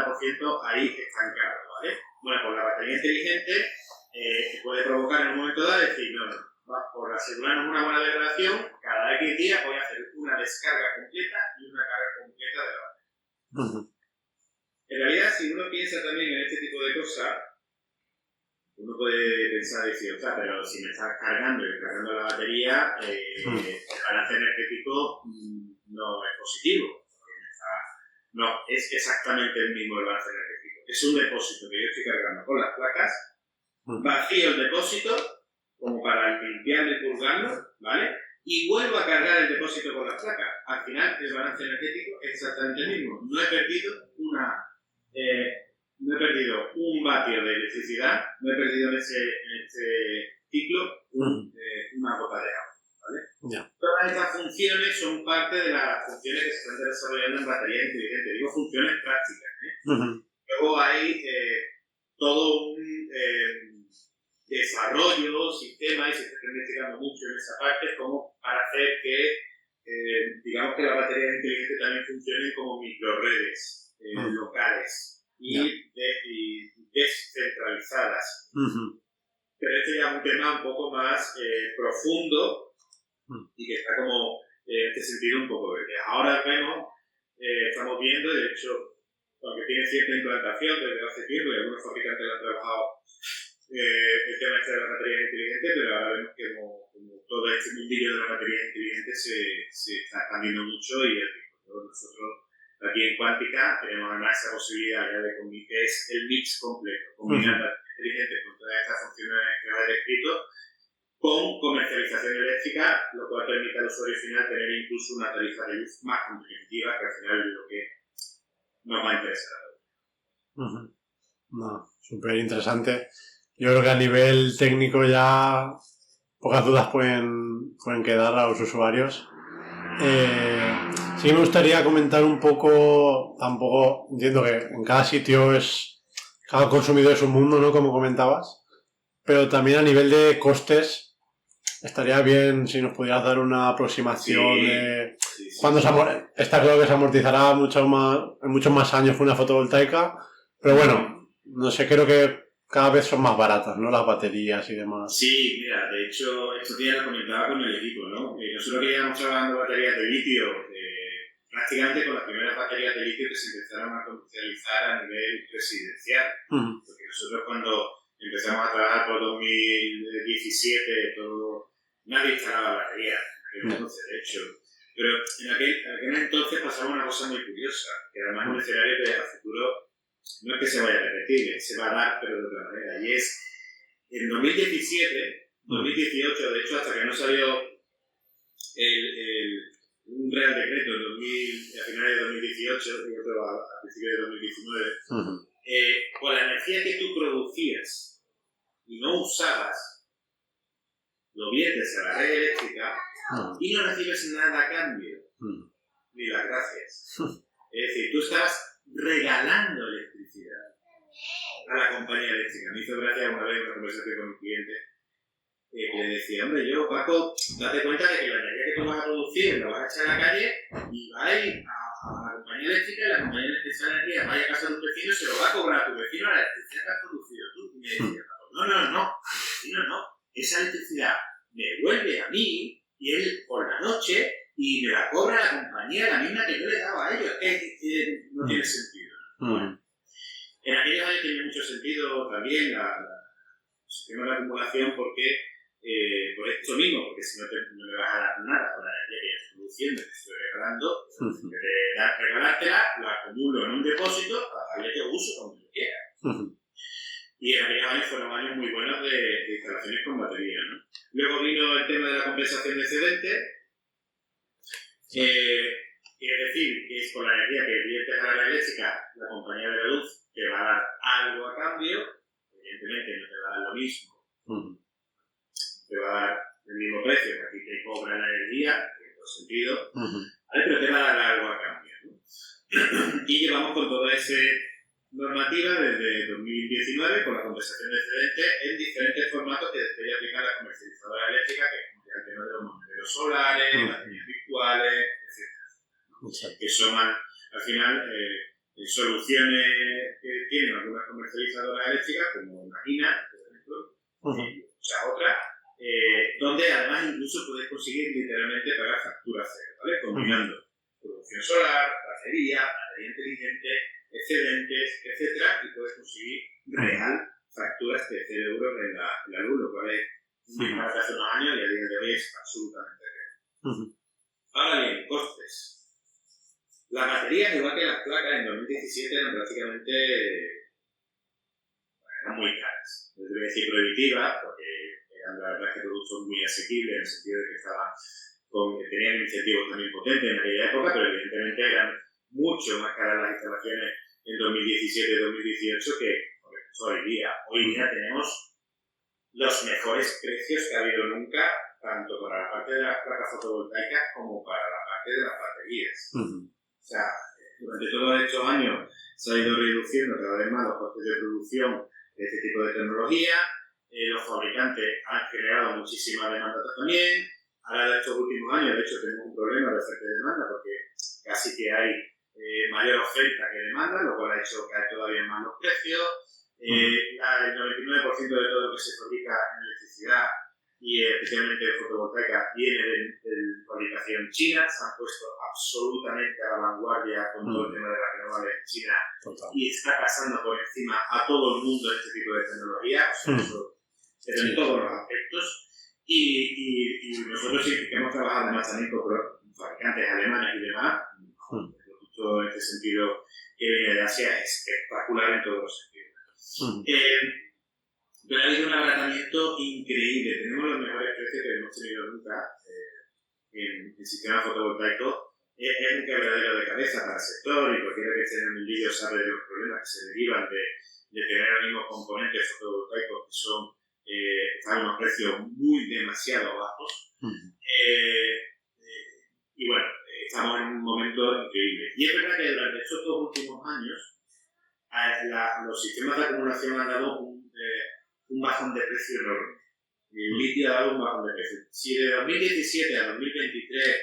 ahí estancado, ¿vale? Bueno, pues la batería inteligente puede provocar en un momento dado decir, no, por asegurarnos una buena degradación, cada X días voy a hacer una descarga completa y una carga completa de la batería. En realidad, si uno piensa también en este tipo de cosas, uno puede pensar y decir, o sea, pero si me estás cargando y descargando la batería, el balance energético no es positivo. No, es exactamente el mismo el balance energético. Es un depósito que yo estoy cargando con las placas, vacío el depósito, como para limpiarlo y purgarlo, ¿vale? Y vuelvo a cargar el depósito con las placas. Al final, el balance energético es exactamente el mismo. No he perdido un vatio de electricidad, no he perdido en ese ciclo una gota de agua, ¿vale? Yeah. Todas estas funciones son parte de las funciones que se están desarrollando en baterías inteligentes. Digo funciones prácticas, ¿eh? Luego hay todo un desarrollo, sistema, y se está investigando mucho en esa parte, como para hacer que, digamos que las baterías inteligentes también funcionen como microredes locales y descentralizadas. Pero este ya es un tema un poco más profundo y que está como, en este sentido, un poco verde. Ahora estamos viendo, de hecho, aunque tiene cierta implantación desde hace tiempo y algunos fabricantes lo han trabajado, el tema este de las baterías inteligentes, pero ahora vemos que como todo este mundillo de las baterías inteligentes se está expandiendo mucho y nosotros aquí en Cuántica tenemos además esa posibilidad ya de que es el mix completo, combinar baterías inteligentes con todas estas funciones que os he descrito, con comercialización eléctrica, lo cual permite al usuario final tener incluso una tarifa de luz más competitiva, que al final es lo que nos va a interesar. No, súper interesante. Yo creo que a nivel técnico ya pocas dudas pueden quedar a los usuarios. Sí me gustaría comentar un poco, tampoco entiendo que en cada sitio cada consumidor es un mundo, ¿no? Como comentabas, pero también a nivel de costes estaría bien si nos pudieras dar una aproximación de cuándo está claro que se amortizará en muchos más años que una fotovoltaica, pero bueno, no sé, creo que cada vez son más baratas, ¿no? Las baterías y demás. Sí, mira, de hecho, estos días lo comentaba con el equipo, ¿no? Nosotros que llevamos trabajando baterías de litio, prácticamente con las primeras baterías de litio que se empezaron a comercializar a nivel residencial. Porque nosotros cuando empezamos a trabajar por 2017, nadie instalaba baterías, entonces, de hecho. Pero en aquel entonces pasaba una cosa muy curiosa, que además un escenario que a futuro no es que se vaya a repetir, se va a dar, pero de otra manera. Y es, en 2017, 2018, de hecho, hasta que no salió un Real Decreto a finales de 2018 y otro a principios de 2019, con la energía que tú producías y no usabas, lo viertes a la red eléctrica y no recibes nada a cambio, ni las gracias. Es decir, tú estabas regalando electricidad a la compañía eléctrica. Me hizo gracia una vez una conversación con un cliente que le decía, hombre, Paco, date cuenta de que la energía que tú vas a producir la vas a echar a la calle y va a ir a la compañía eléctrica y la compañía eléctrica esa energía vaya a casa de un vecino y se lo va a cobrar a tu vecino la electricidad que has producido tú. Y me decía, no, a mi vecino no. Esa electricidad me vuelve a mí y él por la noche y me la cobra la compañía la misma que yo le daba a ellos. No tiene sentido. Bueno, en aquellos años tenía mucho sentido también sistema de acumulación porque por esto mismo, porque si no, no me vas a dar nada con la energía que yo estoy produciendo, que estoy regalando, en vez de regalártela, lo acumulo en un depósito para darle que uso cuando yo quiera. Y en aquellos años fueron años muy buenos de instalaciones con batería, ¿no? Luego vino el tema de la compensación de excedentes, es decir, que es por la energía que viertes a la red eléctrica, la compañía de la luz te va a dar algo a cambio, evidentemente no te va a dar lo mismo, te va a dar el mismo precio que aquí te cobra la energía, en todo sentido, ¿vale? Pero te va a dar algo a cambio, ¿no? Y llevamos con toda esa normativa desde 2019 con la compensación de excedentes en diferentes formatos que después ya aplica la comercializadora eléctrica, que es el tema de los monederos solares, baterías virtuales, etc. Que son al final soluciones que tienen algunas comercializadoras eléctricas, como Imagina, por ejemplo, muchas otras, donde además incluso puedes conseguir literalmente pagar factura cero, ¿vale? Combinando producción solar, batería inteligente, excedentes, etcétera, y puedes conseguir real facturas de 0 euros en la luz, lo cual es un disparate hace unos años y a día de hoy es absolutamente real. Ahora bien, costes. Las baterías, igual que las placas, en 2017 eran prácticamente eran muy caras. No te voy a decir prohibitivas, porque eran la verdad que productos muy asequibles en el sentido de que tenían incentivos también potentes en aquella época, pero evidentemente eran mucho más caras las instalaciones en 2017-2018 que hoy día. Hoy día tenemos los mejores precios que ha habido nunca, tanto para la parte de las placas fotovoltaicas como para la parte de las baterías. O sea, durante todos estos años se ha ido reduciendo cada vez más los costes de producción de este tipo de tecnología. Los fabricantes han generado muchísima demanda también. Ahora, de estos últimos años, de hecho, tenemos un problema de oferta y demanda porque casi que hay mayor oferta que demanda, lo cual ha hecho caer todavía más los precios. El 99% de todo lo que se fabrica en electricidad y especialmente en fotovoltaica viene de fabricación china. Se han puesto absolutamente a la vanguardia con todo el tema de las renovables en China. Y está pasando por encima a todo el mundo este tipo de tecnología, o sea, eso en todos los aspectos. Y nosotros sí que hemos trabajado además también con fabricantes alemanes y demás. Todo en este sentido que viene de Asia es espectacular en todos los sentidos. Pero ha habido un abaratamiento increíble. Tenemos los mejores precios que hemos tenido nunca en el sistema fotovoltaico. Es un quebradero de cabeza para el sector y cualquiera que esté en el mundillo sabe de los problemas que se derivan de tener los mismos componentes fotovoltaicos que están a unos precios demasiado bajos. Y bueno, estamos en un momento increíble. Y es verdad que durante estos 2 últimos años los sistemas de acumulación han dado un bajón de precio enorme. El litio ha dado un bajón de precio. Si de 2017 a 2023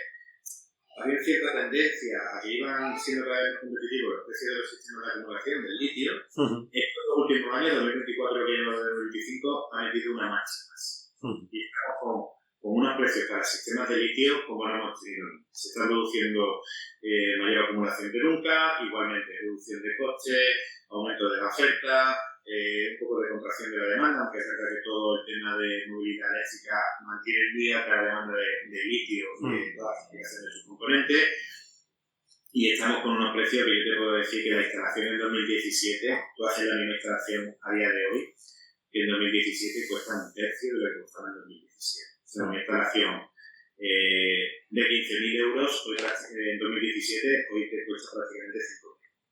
había cierta tendencia a que iban siendo cada vez más competitivos los precios de los sistemas de acumulación del litio, estos 2 últimos años, 2024 y 2025, han metido una marcha más. Y estamos con unos precios para sistemas de litio como no hemos tenido nunca. Se está produciendo mayor acumulación que nunca, igualmente reducción de costes, aumento de la oferta, un poco de contracción de la demanda, aunque es verdad que todo el tema de movilidad eléctrica mantiene muy alta la demanda de litio y de todas las aplicaciones de sus componentes. Y estamos con unos precios que yo te puedo decir que la instalación en 2017, tú haces la misma instalación a día de hoy, que en 2017 cuesta un tercio de lo que costaba en 2017. O sea, una instalación de 15.000 euros hoy, en 2017, hoy te cuesta prácticamente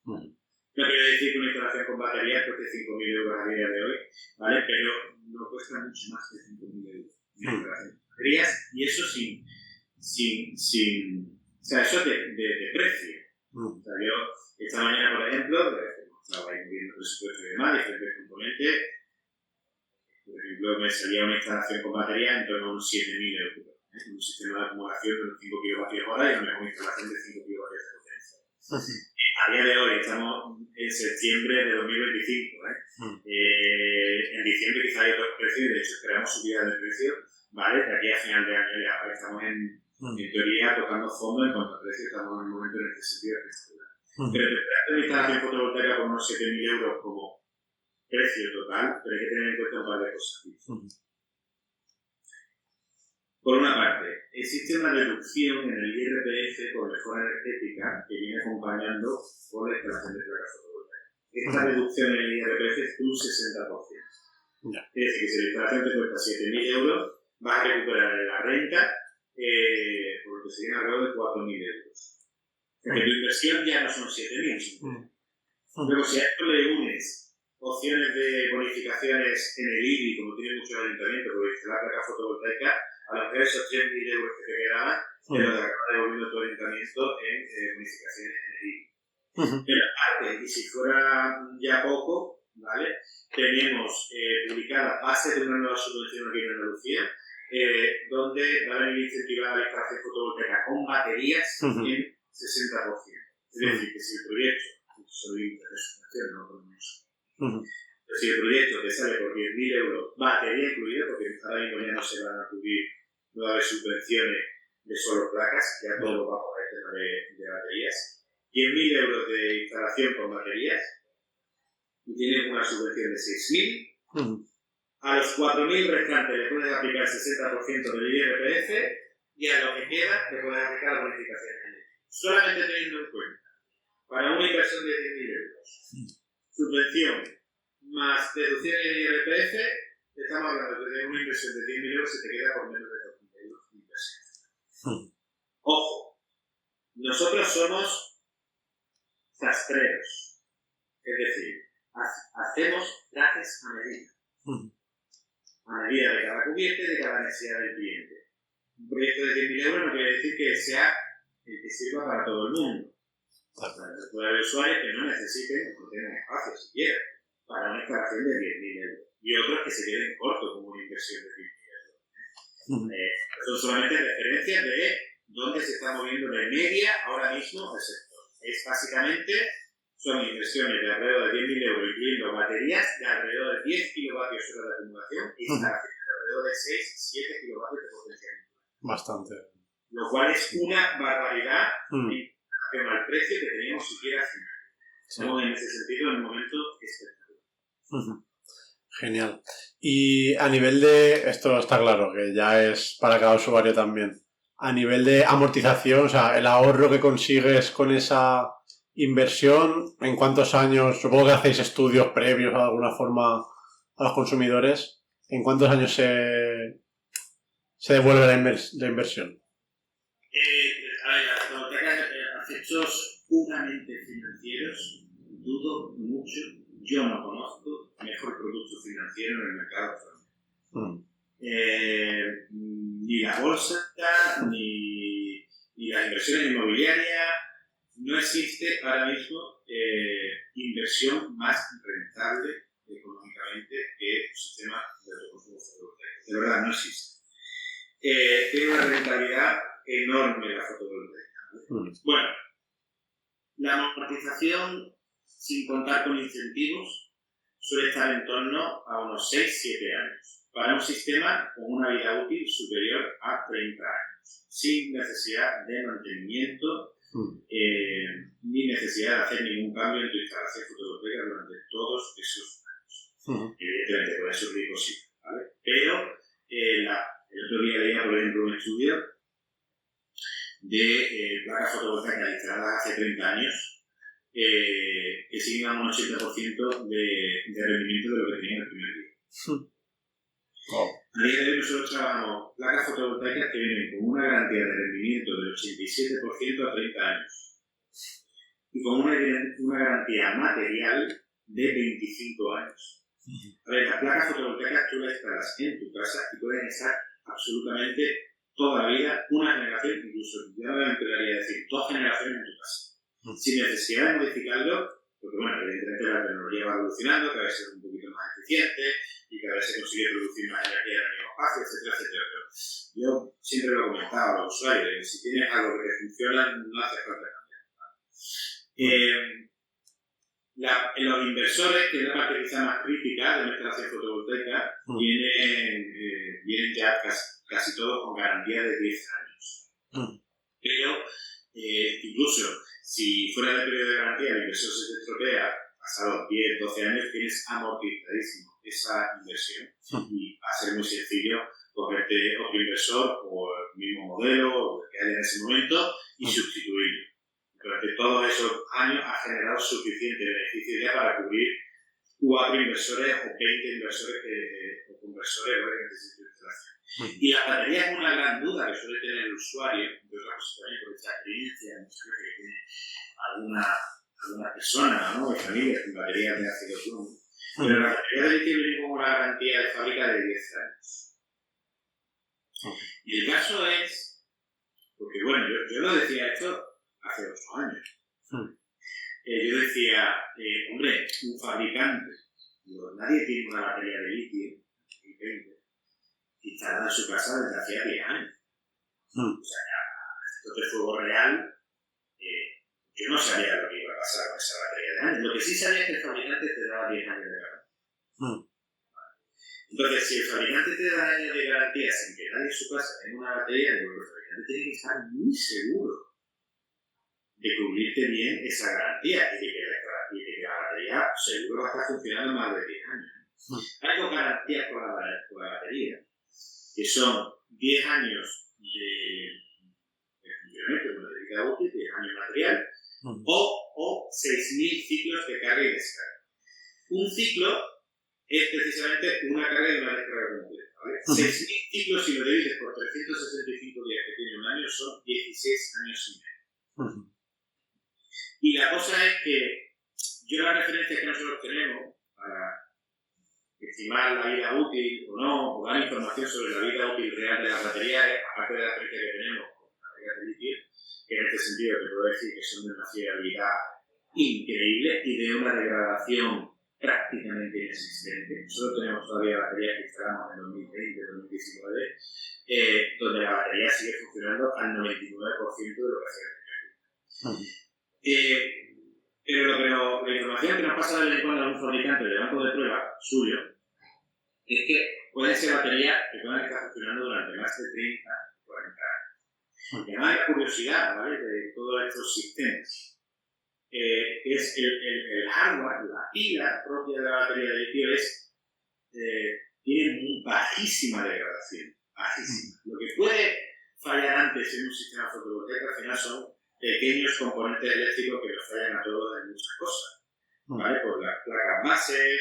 5.000. No quiero decir que una instalación con baterías cueste 5.000 euros a día de hoy, ¿vale? Pero no cuesta mucho más de 5.000 euros una instalación con baterías, y eso o sea, eso de precio. O sea, yo esta mañana, por ejemplo, estaba ahí viendo presupuesto y demás, diferentes componentes. Por ejemplo, me salía una instalación con batería en torno a unos 7.000 euros. Un sistema de acumulación de unos 5 kWh y una mejor instalación de 5 kW de potencia. A día de hoy estamos en septiembre de 2025. En diciembre quizá hay otros precios y de hecho esperamos subida de precio, ¿vale? De aquí a final de año ya estamos en teoría tocando fondo en cuanto a precios, estamos en un momento en el que se pide espectacular. Pero te esperas una instalación fotovoltaica por unos 7.000 euros como precio total, pero hay que tener en cuenta un par de cosas. Por una parte, existe una reducción en el IRPF por mejora energética que viene acompañando por la instalación de placas fotovoltaicas. Esta reducción en el IRPF es un 60%. Es decir, que si la instalación te cuesta 7.000 euros, vas a recuperar en la renta por lo que serían alrededor de 4.000 euros. O sea que tu inversión ya no son 7.000. Luego, si a esto le unes opciones de bonificaciones en el IBI, como tienen muchos ayuntamientos, por instalar placas fotovoltaicas, a lo mejor esos 3.000 euros que te quedaban, te los acaba devolviendo tu ayuntamiento en bonificaciones en el IBI. Pero aparte, y si fuera ya poco, ¿vale? Tenemos publicadas bases de una nueva subvención aquí en Andalucía, donde va a venir incentivada la instalación fotovoltaica con baterías en 60%. Es decir, que si el proyecto, soy de subvención, no ponemos. Pero si el proyecto te sale por 10.000 euros, batería incluida, porque ahora mismo ya no se van a cubrir, no va a haber subvenciones de solo placas, ya todo va por el tema de baterías. 10.000 euros de instalación con baterías, y tienes una subvención de 6.000. A los 4.000 restantes le puedes aplicar el 60% del IRPF y a lo que queda le puedes aplicar la bonificación. Solamente teniendo en cuenta, para una inversión de 10.000 euros, subvención más deducción en IRPF, estamos hablando de una inversión de 10.000 euros se te queda por menos de 2.000 euros de inversión. Ojo, nosotros somos sastreros, es decir, hacemos trajes a medida. A medida de cada cubierta y de cada necesidad del cliente. Un proyecto de 10.000 euros no quiere decir que sea el que sirva para todo el mundo. Puede haber usuarios que no necesiten o tengan espacio siquiera para una instalación de 10.000 euros. Y otros que se queden cortos con una inversión de 10.000 euros. Son solamente referencias de dónde se está moviendo de media ahora mismo el sector. Es básicamente, son inversiones de alrededor de 10.000 euros, incluyendo baterías de alrededor de 10 kilovatios hora de acumulación y instalaciones de alrededor de 6-7 kilovatios de potencia. Bastante. Lo cual es una barbaridad en relación al precio que teníamos siquiera hace un año. Estamos en ese sentido en un momento espectacular. Genial. Y a nivel de, esto está claro, que ya es para cada usuario también, a nivel de amortización, o sea, el ahorro que consigues con esa inversión, ¿en cuántos años? Supongo que hacéis estudios previos de alguna forma a los consumidores. ¿En cuántos años se devuelve la inversión? A ver, las hipotecas a efectos puramente financieros, dudo mucho. Yo no conozco mejor producto financiero en el mercado actual. Ni la bolsa, ni las inversiones inmobiliarias. No existe ahora mismo inversión más rentable económicamente que un sistema de autoconsumo fotovoltaico. De verdad, no existe. Tiene una rentabilidad enorme la fotovoltaica. Bueno, la amortización, sin contar con incentivos, suele estar en torno a unos 6-7 años, para un sistema con una vida útil superior a 30 años, sin necesidad de mantenimiento ni necesidad de hacer ningún cambio en tu instalación fotovoltaica durante todos esos años. Evidentemente, puede surgir cositas, ¿vale? Pero el otro día leía, por ejemplo, un estudio de placas fotovoltaicas instaladas hace 30 años que siguen a un 80% de rendimiento de lo que tenían el primer día. A día de hoy nosotros trabajamos placas fotovoltaicas que vienen con una garantía de rendimiento del 87% a 30 años y con una garantía material de 25 años. A ver, las placas fotovoltaicas tú las instalas en tu casa y pueden estar absolutamente toda la vida, una generación, incluso ya me empezaría a decir 2 generaciones en tu casa, sin necesidad de modificarlo, porque bueno, evidentemente la tecnología va evolucionando, cada vez es un poquito más eficiente y cada vez se consigue producir más energía en el mismo espacio, etcétera, etcétera. Pero yo siempre lo he comentado a los usuarios, si tienes algo que te funciona, no hace falta cambiar. Los inversores, que es la parte quizá más crítica de una instalación fotovoltaica, vienen ya casi todos con garantía de 10 años. Pero incluso si fuera de periodo de garantía el inversor se te estropea pasados 10, 12 años tienes amortizadísimo esa inversión y va a ser muy sencillo cogerte otro inversor o el mismo modelo o el que haya en ese momento y sustituirlo. Durante todos esos años ha generado suficiente beneficio ya para cubrir 4 inversores o 20 inversores o conversores que necesiten instalación. Y la batería es una gran duda que suele tener el usuario, de otras cosas también por esta experiencia, que tiene alguna persona, ¿no? De familias con baterías de ácido plomo. Pero la batería de litio viene como una garantía de fábrica de 10 años. Y el caso es, porque bueno, yo lo decía esto hace 8 años. Yo decía, hombre, un fabricante, nadie tiene una batería de litio instalada en su casa desde hacía 10 años. O sea, esto de fuego real, yo no sabía lo que iba a pasar con esa batería de años. Lo que sí sabía es que el fabricante te daba 10 años de garantía. Entonces, si el fabricante te da años de garantía sin que nadie en su casa tenga una batería, el fabricante tiene que estar muy seguro de cubrirte bien esa garantía y de que la batería seguro va a estar funcionando más de 10 años. Hay dos garantías con la batería, que son 10 años de funcionamiento de vida útil, 10 años material, o 6.000 ciclos de carga y descarga. Un ciclo es precisamente una carga y una descarga completa. ¿Vale? 6.000 ciclos, si lo divides por 365 días que tiene un año, son 16 años y medio. Y la cosa es que yo la referencia que nosotros tenemos para estimar la vida útil o no, o dar información sobre la vida útil real de las baterías, aparte de la referencia que tenemos con las baterías de litio, que en este sentido te puedo decir que son de una fiabilidad increíble y de una degradación prácticamente inexistente. Nosotros tenemos todavía baterías que instalamos en 2020, 2019, donde la batería sigue funcionando al 99% de lo que hace. Pero la información que nos pasa de vez en cuando a un fabricante de banco de prueba suyo es que pueden ser baterías que puedan estar funcionando durante más de 30, 40 años. Y además hay curiosidad, ¿vale?, de todos estos sistemas. Es el hardware, la pila propia de la batería de litio tiene muy bajísima degradación. Bajísima. Lo que puede fallar antes en un sistema fotovoltaico al final son pequeños componentes eléctricos que nos fallan a todos en muchas cosas, ¿vale? Por las placas base,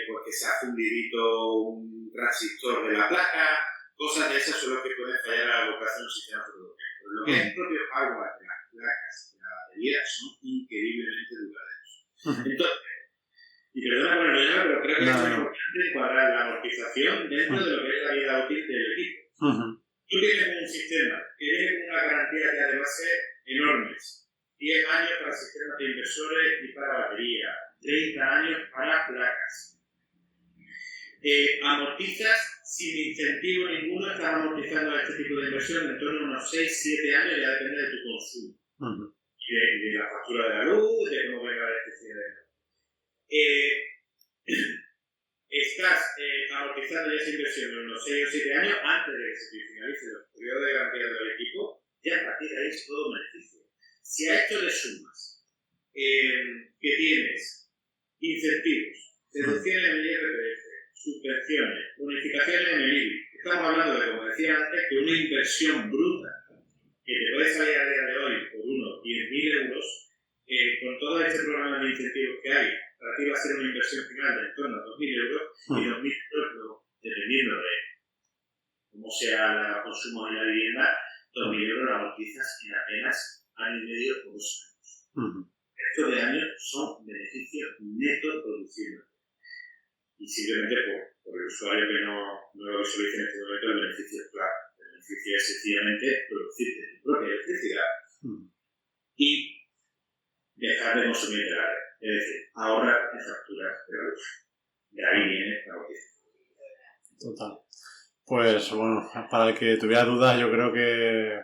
porque se ha fundidito un transistor de la placa, cosas de esas son las que pueden fallar a la vocación de un sistema fotovoltaico. Pero lo que es el propio hardware de las placas de la batería son increíblemente duraderos. Entonces, y perdona por el rollo, pero creo que es muy importante encuadrar la amortización dentro de lo que es la vida útil del equipo. Tú tienes un sistema que viene con una garantía ya de base enormes. 10 años para sistemas de inversores y para batería. 30 años para placas. Amortizas sin incentivo ninguno, estás amortizando este tipo de inversión en torno a unos 6-7 años, ya depende de tu consumo. Y de la factura de la luz, de cómo venga la electricidad. Estás amortizando ya esa inversión en unos 6 o 7 años antes de que se finalice el periodo de garantía del equipo, ya a partir de ahí es todo beneficio. Si a esto le sumas que tienes incentivos, deducciones en el IRPF, subvenciones, bonificaciones en el IBI, estamos hablando de, como decía antes, que una inversión bruta que te puede salir a día de hoy por unos 10.000 euros, con todo este programa de incentivos que hay, para ti va a ser una inversión final de en torno a 2.000 euros, y 2.000 euros, dependiendo de cómo sea el consumo de la vivienda, 2.000 euros la amortizas en apenas año y medio o 2 años. Estos de años son beneficios netos producidos. Y simplemente por el usuario que no lo visualice en este momento, el beneficio es claro. El beneficio es sencillamente producirte tu propia electricidad y dejar de consumir de la red. Es decir, ahorrar en facturas de la luz. De ahí viene la noticia. Total. Pues bueno, para el que tuviera dudas, yo creo que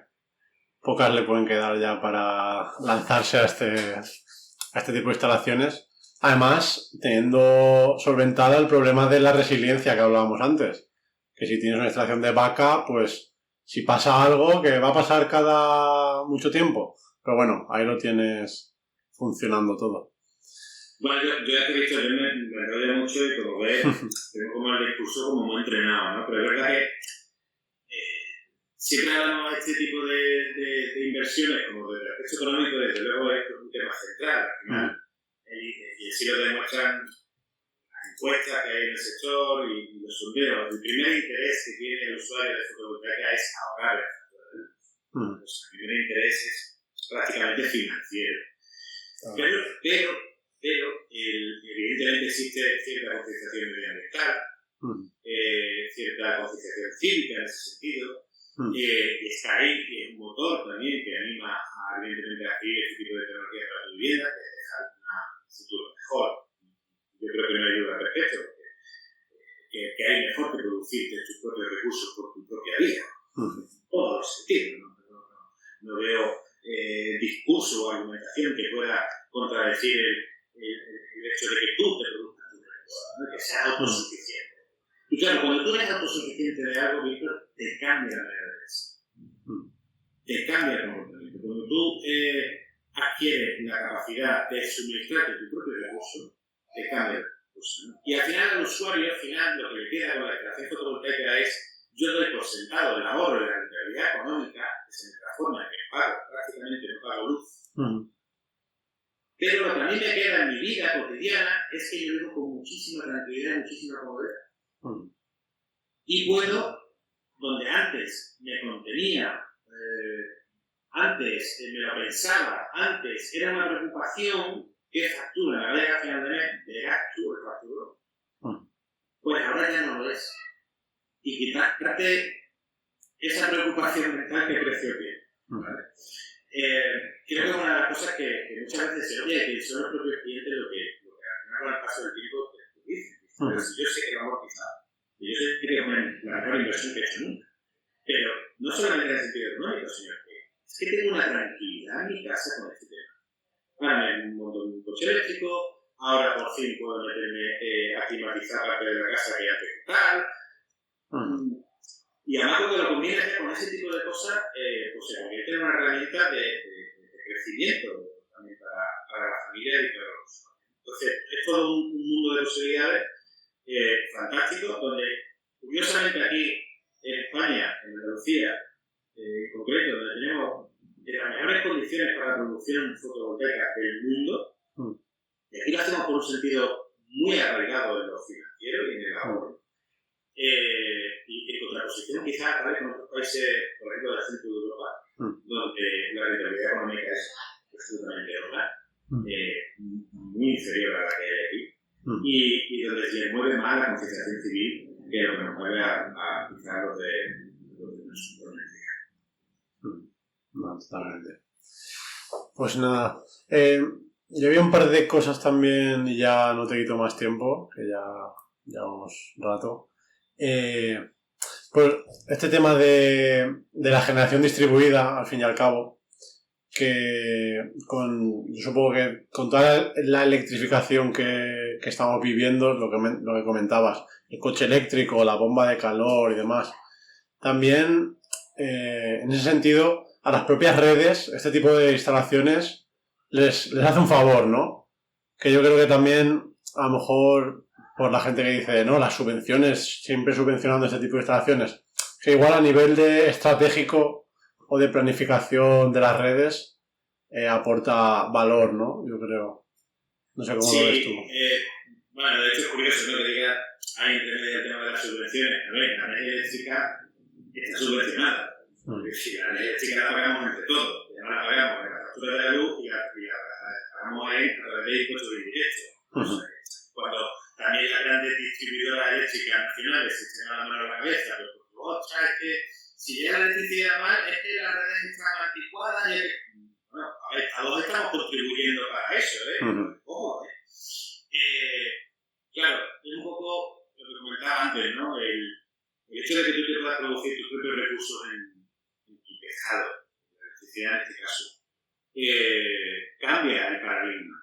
pocas le pueden quedar ya para lanzarse a este tipo de instalaciones. Además, teniendo solventada el problema de la resiliencia que hablábamos antes. Que si tienes una instalación de vaca, pues si pasa algo, que va a pasar cada mucho tiempo. Pero bueno, ahí lo tienes funcionando todo. Bueno, yo ya te he dicho, yo me enrollo mucho y como ves, tengo como el discurso como muy entrenado, ¿no? Pero es verdad que siempre hablamos de este tipo de inversiones como del aspecto económico, desde luego es un tema central. Al final, y así lo demuestran las encuestas que hay en el sector y los sondeos. El primer interés que tiene el usuario de fotovoltaica es ahorrar la factura de luz. El primer interés es prácticamente financiero. Pero evidentemente existe cierta concienciación medioambiental, cierta concienciación cívica en ese sentido, y está ahí, y es un motor también que anima evidentemente a adquirir este tipo de tecnología para tu vivienda, que deja un futuro mejor. Yo creo que no hay duda al respecto, que hay mejor que producirte tus propios recursos por tu propia vida, en todos los sentidos. No veo discurso o argumentación que pueda contradecir el hecho de que tú te produzcas tus recursos, ¿no? Que seas autosuficiente. Y claro, cuando tú eres autosuficiente de algo, Víctor, te cambia la manera de ser. Te cambia el comportamiento. Cuando tú adquieres la capacidad de suministrarte tu propio recurso, te cambia la cosa, ¿no? Y al final, al usuario, lo que le queda con la instalación fotovoltaica es: yo doy por sentado el ahorro de la rentabilidad económica, que se me transforma en que prácticamente no pago luz. Pero lo que a mí me queda en mi vida cotidiana es que yo vivo con muchísima tranquilidad, muchísima comodidad. Y puedo, donde antes me contenía, antes me lo pensaba, antes era una preocupación que factura la vez a final de mes, verás tú el facturo. Pues ahora ya no lo es. Y quitarte esa preocupación mental que creció bien. ¿Vale? Creo que es una de las cosas que muchas veces se oye, que son los propios clientes lo que al final con el paso del tiempo te dicen. Pero si yo sé que lo he amortizado, y yo sé que es la mejor inversión que he hecho nunca. Pero no solamente en el sentido económico, sino que es que tengo una tranquilidad en mi casa con este tema. Ahora me monto un coche eléctrico, ahora por fin puedo meterme a climatizar parte de la casa que ya tengo tal. Y además cuando lo combinas con ese tipo de cosas, pues se convierte en una herramienta de crecimiento también para la familia y para los usuarios. Entonces, es todo un mundo de posibilidades fantástico, donde curiosamente aquí en España, en Andalucía, en concreto, donde tenemos las mejores condiciones para la producción fotovoltaica del mundo, y aquí lo hacemos por un sentido muy arraigado en lo financiero y en el ahorro. Y en contraposición quizás con otros países, por ejemplo, del centro de Europa, donde la rentabilidad económica es absolutamente otra, muy inferior a la que hay aquí, y donde se le mueve más la concienciación civil que lo que nos mueve a quizás los de nuestro energía. No, totalmente. Pues nada, yo había un par de cosas también y ya no te quito más tiempo, que ya llevamos rato. Pues este tema de la generación distribuida, al fin y al cabo, que yo supongo que con toda la electrificación que estamos viviendo, lo que comentabas, el coche eléctrico, la bomba de calor y demás, también en ese sentido a las propias redes este tipo de instalaciones les hace un favor, ¿no? Que yo creo que también a lo mejor por la gente que dice, no, las subvenciones, siempre subvencionando este tipo de instalaciones, que igual a nivel de estratégico o de planificación de las redes aporta valor, ¿no? Yo creo. No sé cómo lo ves tú. Bueno, de hecho es curioso, ¿no? Que diga, hay el tema de las subvenciones. A ver, la energía eléctrica está subvencionada. Porque si la energía eléctrica la pagamos entre todos, ya no la pagamos en la factura de la luz y la pagamos ahí a través de impuestos indirectos. Cuando también las grandes distribuidoras eléctricas nacionales se echan la mano a la cabeza, pero es que si llega la electricidad mal, es que las redes están anticuadas y bueno, a ver, a todos estamos contribuyendo para eso, ¿Cómo? Claro, es un poco lo que comentaba antes, ¿no? El hecho de que tú te puedas producir tus propios recursos en tu tejado, la electricidad en este caso, cambia el paradigma.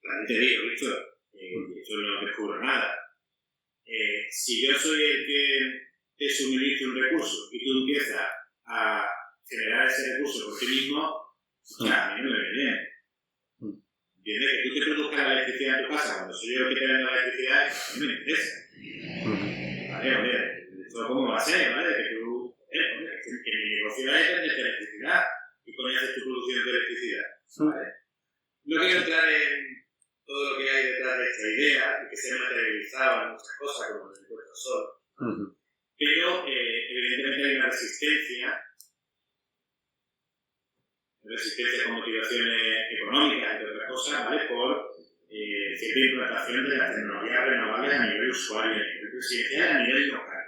También te digo, Víctor, yo no descubro nada. Si yo soy el que te suministra un recurso y tú empiezas a generar ese recurso por ti mismo, a mí no me viene bien. ¿Entiendes? Que tú te produzcas la electricidad en tu casa cuando soy yo el que te vende la electricidad, a mí me interesa. Vale, oye, ¿esto cómo va a ser? ¿Vale? Que tú, que mi negocio es vender electricidad y con ella haces tu producción de electricidad. ¿Vale? No quiero entrar en todo lo que hay detrás de esta idea y que se ha materializado en muchas cosas como el impuesto al sol, pero evidentemente hay una resistencia con motivaciones económicas, entre otras cosas, ¿vale? Por cierta implantación de las tecnologías renovables a nivel usuario, a nivel residencial, a nivel local.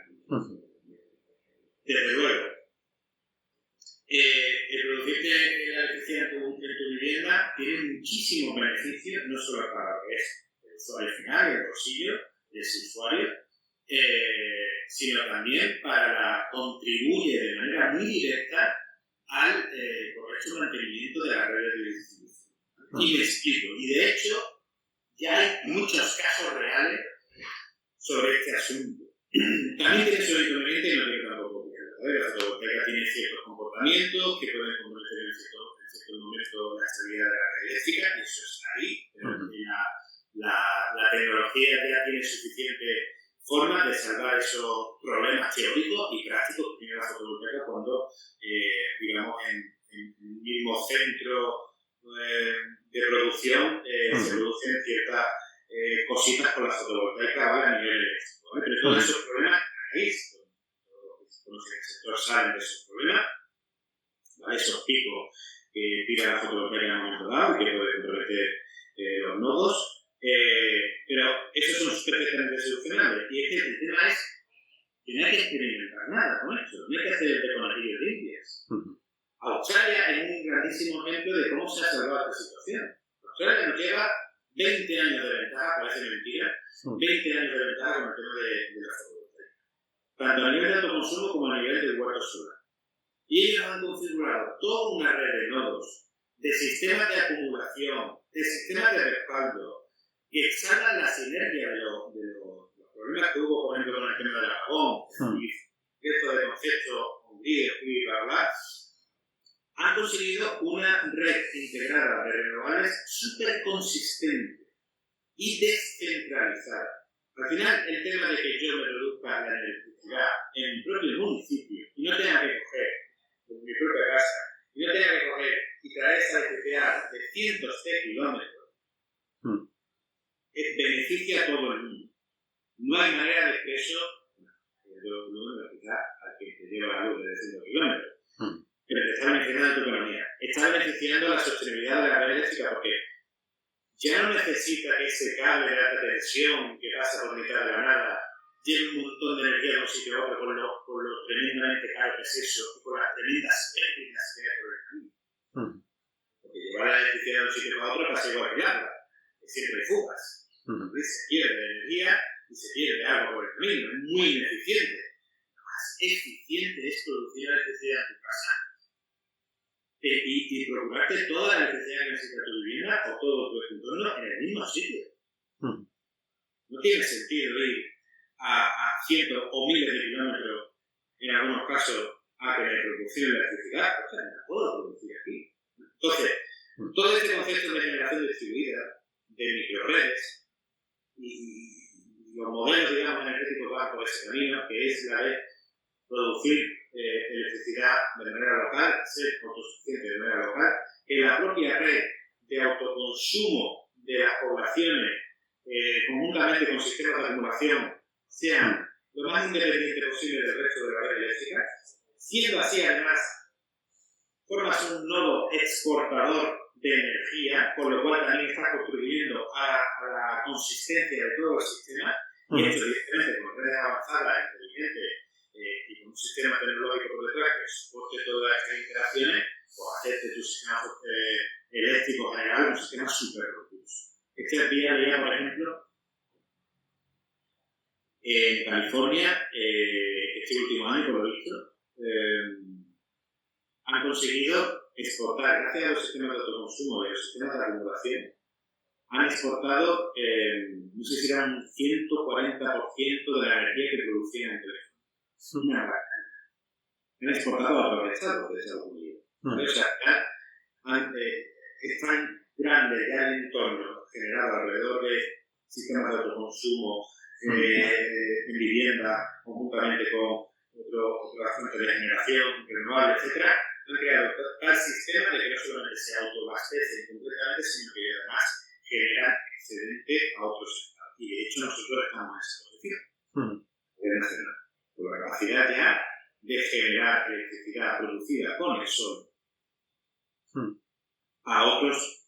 Desde luego, el producirte la electricidad en tu vivienda tiene muchísimos beneficios, no solo para lo que es el usuario final, el bolsillo de ese usuario, sino también contribuye de manera muy directa al correcto mantenimiento de las redes de distribución. Y me explico. Y de hecho, ya hay muchos casos reales sobre este asunto. También tiene su inconveniente y no tiene tampoco cuidado. La fotovoltaica tiene ciertos comportamientos que pueden comprometer en cierto momento la estabilidad de la red eléctrica, y eso está ahí. La tecnología ya tiene suficiente forma de salvar esos problemas teóricos y prácticos que tiene la fotovoltaica cuando, digamos, en un mismo centro de producción se producen ciertas cositas con la fotovoltaica, ¿vale? A nivel eléctrico, ¿vale? Pero todos esos problemas ahí, todos en el sector saben de esos problemas, ¿vale? Esos picos que tira la fotovoltaica en un momento dado y que puede comprometer los nodos. Pero esos son perfectamente solucionables. Y es que el tema es que no hay que experimentar nada con esto, no hay que hacer de conejillos limpias. Australia es un grandísimo ejemplo de cómo se ha salvado esta situación. Australia nos lleva 20 años de ventaja, parece mentira, 20 años de ventaja con el tema de la fotovoltaica, tanto a nivel de autoconsumo como a nivel de huerto solar. Y ellos han configurado toda una red de nodos, de sistemas de acumulación, de sistemas de respaldo, que exhalan la sinergia de los problemas que hubo, por ejemplo, con el tema del apagón y esto de conceptos Hungría y bla, bla, han conseguido una red integrada de renovables súper consistente y descentralizada. Al final, el tema de que yo me produzca la electricidad en mi propio municipio y no tenga que coger en mi propia casa y no tenga que coger y traer esa electricidad de cientos de kilómetros, beneficia a todo el mundo. No hay manera de que eso, al que te lleva la luz de 100 kilómetros, pero te está beneficiando tu economía. Está beneficiando la sostenibilidad de la red eléctrica porque ya no necesita que ese cable de alta tensión que pasa por mitad de la nada lleve un montón de energía de un sitio a otro con lo tremendamente caro que es eso y con las tremendas pérdidas que hay por el camino. Porque llevar la electricidad de un sitio a otro pasa igual que agua, que siempre hay fugas. Se pierde energía y se pierde agua por el camino, es muy ineficiente. Lo más eficiente es producir la electricidad en tu casa y procurarte toda la electricidad que necesita tu vivienda o todo tu entorno en el mismo sitio. No tiene sentido ir a cientos o miles de kilómetros, en algunos casos, a que me proporcione la electricidad, o sea, la puedo producir aquí. Entonces, todo este concepto de generación distribuida, de microredes, y los modelos, digamos, energéticos van por ese camino, que es la de producir electricidad de manera local, ser autosuficiente de manera local, que la propia red de autoconsumo de las poblaciones, conjuntamente con sistemas de acumulación, sean lo más independiente posible del resto de la red eléctrica, siendo así, además, formas un nodo exportador de energía, con lo cual también está contribuyendo a la consistencia de todo el sistema, y esto evidentemente con redes avanzadas, inteligentes, y con un sistema tecnológico por detrás que soporte todas estas interacciones, pues hacer de tu sistema eléctrico general un sistema súper robusto. Este día, por ejemplo, en California, este último año, por lo visto, han conseguido exportar, gracias a los sistemas de autoconsumo y a los sistemas de acumulación, han exportado, no sé si era un 140% de la energía que producían en el teléfono. Una barbaridad. Han exportado a otros estados de Estados Unidos. O sea, están grande ya el entorno generado alrededor de sistemas de autoconsumo en vivienda, conjuntamente con otra fuente de generación renovable, etcétera, han creado tal sistema de que no solamente se autoabastecen completamente, sino que además generan excedente a otros estados. Y de hecho nosotros estamos en esa posición. Con la capacidad ya de generar electricidad producida con el sol a otros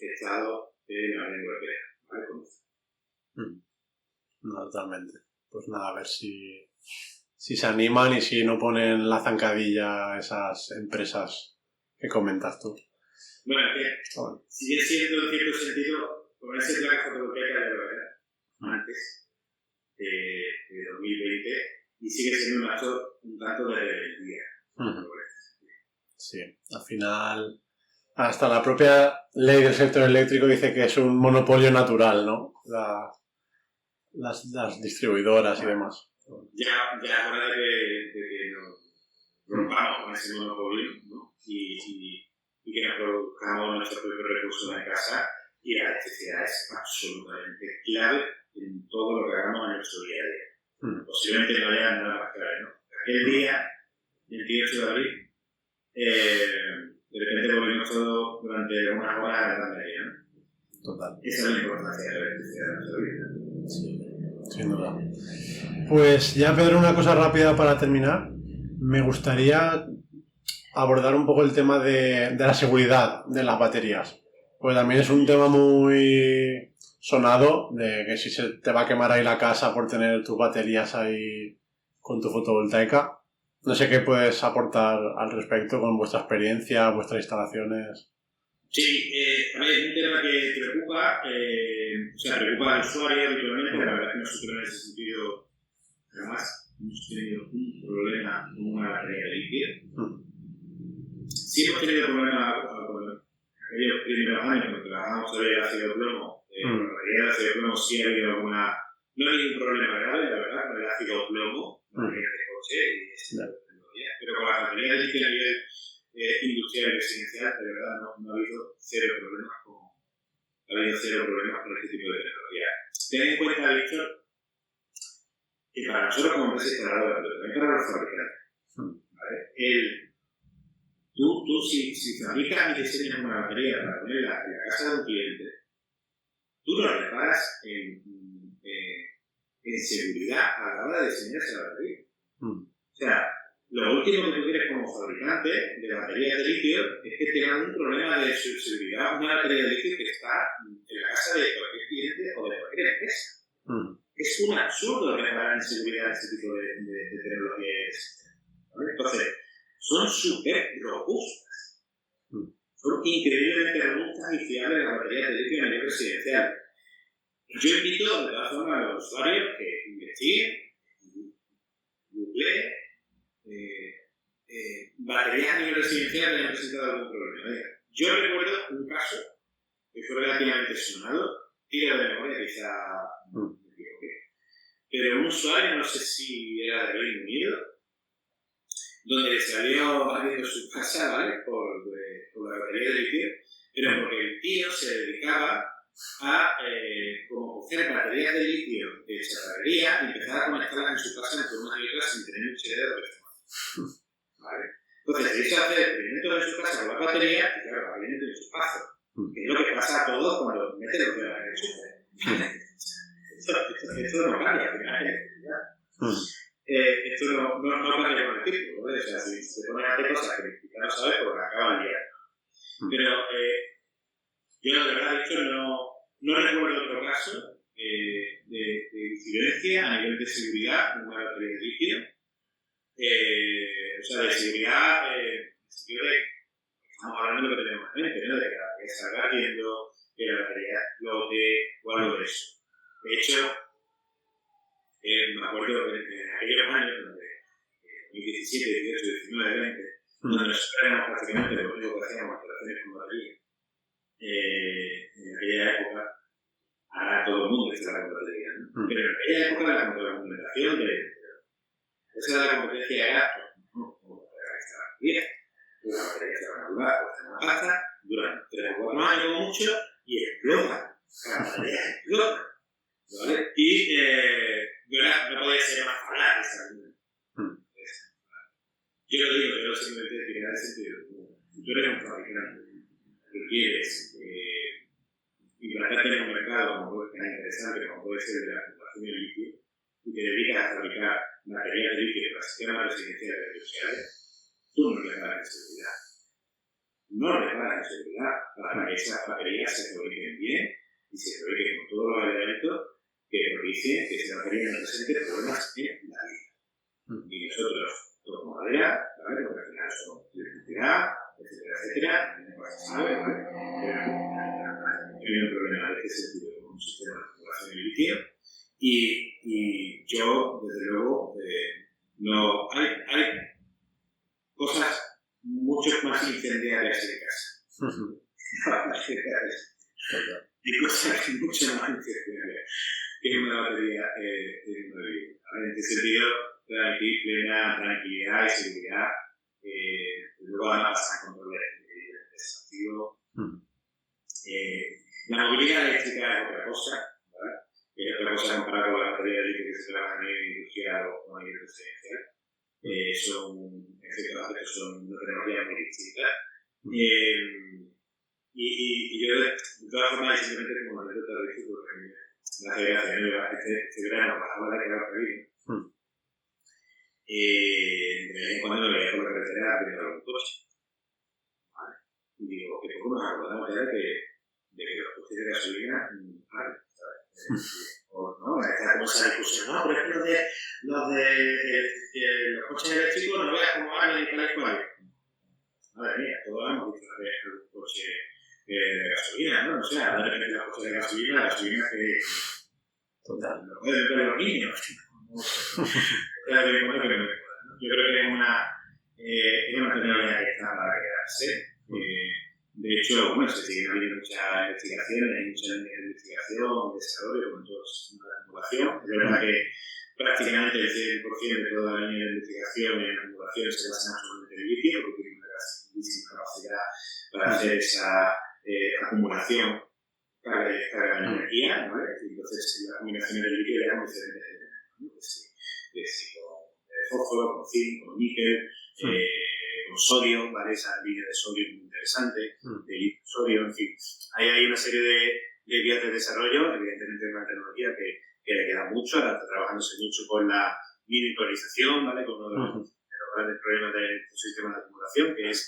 estados de la Unión Europea. ¿Vale? No, totalmente. Pues nada, a ver si se animan y si no ponen la zancadilla a esas empresas que comentas tú. Bueno, sigue siendo en cierto sentido ponerse placa fotovoltaica de verdad antes de 2020 y sigue siendo un tanto de rebeldía. Sí, al final hasta la propia ley del sector eléctrico dice que es un monopolio natural, ¿no? Las distribuidoras y demás. Ya es hora de que nos rompamos con ese monopolio, ¿no? Y que nos produzcamos nuestros propios recursos en casa, y la electricidad es absolutamente clave en todo lo que hagamos en nuestro día a día. Posiblemente no haya nada más clave, ¿no? Aquel día, 28 de abril, de repente volvimos todo durante unas horas a la pandemia, ¿no? Total. Esa es la importancia de la electricidad en nuestra vida. Sí, sin duda. Pues ya, Pedro, una cosa rápida para terminar. Me gustaría abordar un poco el tema de la seguridad de las baterías. Pues también es un tema muy sonado, de que si se te va a quemar ahí la casa por tener tus baterías ahí con tu fotovoltaica. No sé qué puedes aportar al respecto con vuestra experiencia, vuestras instalaciones. Sí, a ver, es un tema que preocupa, preocupa al usuario habitualmente. La verdad es que nosotros en ese sentido jamás hemos tenido un problema con una batería de litio. Sí hemos tenido problemas con aquellos primeros años cuando trabajamos sobre el ácido plomo. Con la batería de ácido plomo sí ha habido alguna... No hay ningún problema grave, la verdad, con el ácido plomo, la batería de coche y esa tecnología. Pero con la batería de litio a nivel industrial y residencial, de verdad, no ha habido cero problemas con este tipo de tecnología. Ten en cuenta, Víctor, que para nosotros como empresa instaladora, pero también para los fabricantes, ¿vale? Tú si fabricas y diseñas una batería para ponerla en la casa de un cliente, tú lo reparas en seguridad a la hora de diseñar esa batería. O sea, lo último que tú quieres como fabricante de baterías de litio es que tengan un problema de seguridad, una batería de litio que está en la casa de cualquier cliente o de cualquier empresa. Es un absurdo reparar en seguridad ese tipo de tecnologías. ¿Vale? Entonces, son súper robustas. Son increíblemente robustas y fiables las baterías de litio a nivel residencial. Yo invito de todas formas a los usuarios que investiguen, googleen, baterías a nivel residencial que hayan presentado algún problema. Yo recuerdo un caso que fue relativamente sonado, tiro de memoria, quizá me equivoqué, pero un usuario, no sé si era de Reino Unido, donde salió barriendo su casa, ¿vale? Por la batería de litio, pero porque el tío se dedicaba a como coger baterías de litio de chatarrería y empezar a conectarlas en su casa entre unas y otras sin tener un chile de reforma. ¿Vale? Entonces, se hizo hacer experimentos en su casa con la batería y claro, obviamente en su espacio. Que es lo que pasa a todos cuando meten los dedos en el enchufe. Esto no cambia, al final. Esto no cambia con el tiempo, ¿vale? O sea, si se ponen a hacer cosas que quizá no sabes, pues acaban liando. Pero yo de verdad, Víctor, no recuerdo otro caso de incidencia a nivel de seguridad en una batería de litio. O sea, de seguridad, en el sentido de que estamos hablando de lo que tenemos en mente, ¿no? De que la batería salga ardiendo, que la batería explote o algo de eso. De hecho, me acuerdo de aquellos años, donde 2017, 18, 19, 20, donde nosotros éramos prácticamente lo único que hacíamos operaciones con batería. En aquella época, ahora todo el mundo está con batería, ¿no? Pero en aquella época la contraargumentación esa de la competencia era, como la batería estaba bien, la batería estaba regular, pues una pasta, durante 3 o 4 años como mucho y explota. La batería explota. ¿Vale? Y no puede ser más falar esa luna. Yo lo digo, yo simplemente explicar el sentido. Tú eres un fabricante que quieres implantarte en un mercado como tan interesante como puede ser el de la acumulación de litio y te dedicas a fabricar materiales de litio para sistemas residenciales e industriales, tú no les das la seguridad. No les das la seguridad para que esas baterías se fabriquen bien y se fabriquen con todos los elementos que propicien que esa batería no presente problemas en la vida. Y nosotros, como madera, ¿vale? Porque al final son electricidad, etcétera, ¿sabes? Hay un problema de este sentido con un sistema de acumulación de litio y yo, desde luego, no hay cosas mucho más incendiarias en casa. Y cosas mucho más incendiarias que una batería en una vivienda. En este sentido, aquí plena tranquilidad y seguridad. Luego además a controlar el desafío. La movilidad eléctrica es otra cosa, ¿verdad? Es otra cosa comparada con las baterías eléctricas que se trabajan a nivel industrial o a nivel residencial. En ciertos aspectos son una tecnología muy distinta. Y yo, de todas formas, simplemente como anécdota de esto, porque la federación este verano pasaba la que era prohibida. De vez en cuando me veía por la carretera a pedir algún coche. ¿Vale? Y digo, que poco nos acordamos ya de que los coches de gasolina, ¿vale? ¿Sabes? O no, está como esa discusión, no, pero es que los coches eléctricos no veas cómo van y tal y cual. Madre mía, todos hemos visto una vez un coche de gasolina, ¿no? O sea, de repente los coches de gasolina, la gasolina que... Total. Lo pueden ver los niños. Yo creo que es una tecnología que está para quedarse. De hecho, bueno, se siguen habiendo muchas investigaciones, hay mucha investigación, desarrollo con todo el sistema de acumulación. Es verdad que prácticamente el 100% de toda la línea de investigación en acumulación se basa solamente en el litio, porque tiene una grandísima capacidad para hacer esa acumulación carga de energía, ¿vale? Entonces, la combinación del litio era muy diferente de fósforo, con zinc, con níquel, con sodio, ¿vale? Esa línea de sodio muy interesante, de litio-sodio, en fin. Hay una serie de vías de desarrollo, evidentemente es una tecnología que le queda mucho, ahora está trabajándose mucho con la miniaturización, ¿vale? Con uno de los grandes problemas de estos sistemas de acumulación, que es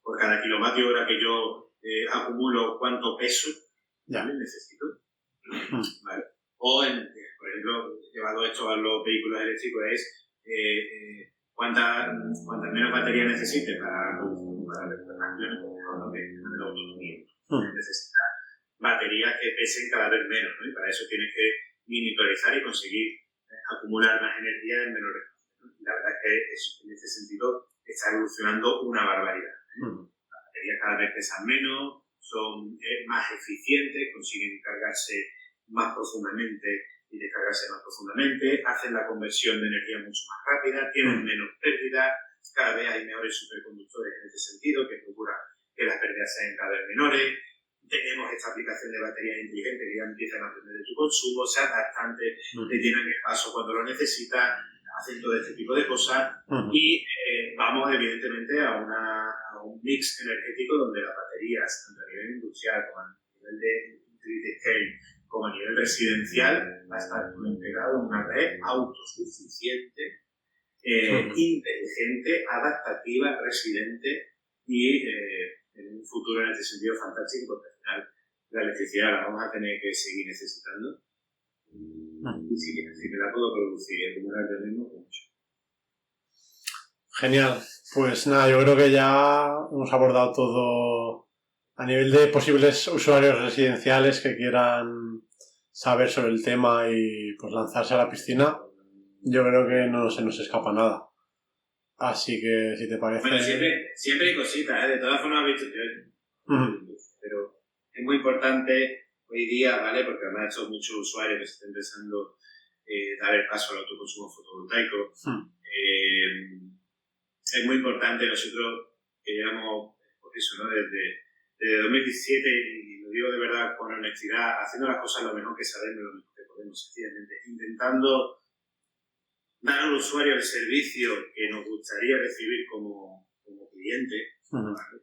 por cada kilovatio hora que yo acumulo, cuánto peso necesito, ¿vale? O, por ejemplo, llevado esto a los vehículos eléctricos, es cuántas menos baterías necesite para la autonomía. Necesitas baterías que pesen cada vez menos, ¿no? Y para eso tienes que miniaturizar y conseguir acumular más energía en menores. La verdad es que en ese sentido está evolucionando una barbaridad. Las baterías cada vez pesan menos, son más eficientes, consiguen cargarse más profundamente y descargarse más profundamente, hacen la conversión de energía mucho más rápida, tienen menos pérdidas, cada vez hay mejores superconductores en este sentido que procuran que las pérdidas sean cada vez menores. Tenemos esta aplicación de baterías inteligentes que ya empiezan a aprender de tu consumo, se adaptan, te llenan el paso cuando lo necesitas, hacen todo este tipo de cosas y vamos evidentemente a un mix energético donde las baterías, tanto a nivel industrial como a nivel de utility scale, como a nivel residencial, va a estar todo integrado en una red autosuficiente, inteligente, adaptativa, resiliente y en un futuro en este sentido fantástico, porque al final la electricidad la vamos a tener que seguir necesitando y si me la puedo producir y acumular yo mismo, pues mucho. Genial. Pues nada, yo creo que ya hemos abordado todo a nivel de posibles usuarios residenciales que quieran saber sobre el tema y pues lanzarse a la piscina. Yo creo que no se nos escapa nada. Así que, si te parece... Bueno, siempre hay cositas, de todas formas, visto pero es muy importante hoy día, ¿vale? Porque además hay muchos usuarios que se están empezando a dar el paso al autoconsumo fotovoltaico. Es muy importante nosotros que llevamos, por eso, ¿no? Desde desde 2017, y lo digo de verdad con honestidad, haciendo las cosas lo mejor que sabemos, lo mejor que podemos, sencillamente, intentando dar al usuario el servicio que nos gustaría recibir como cliente. ¿Vale?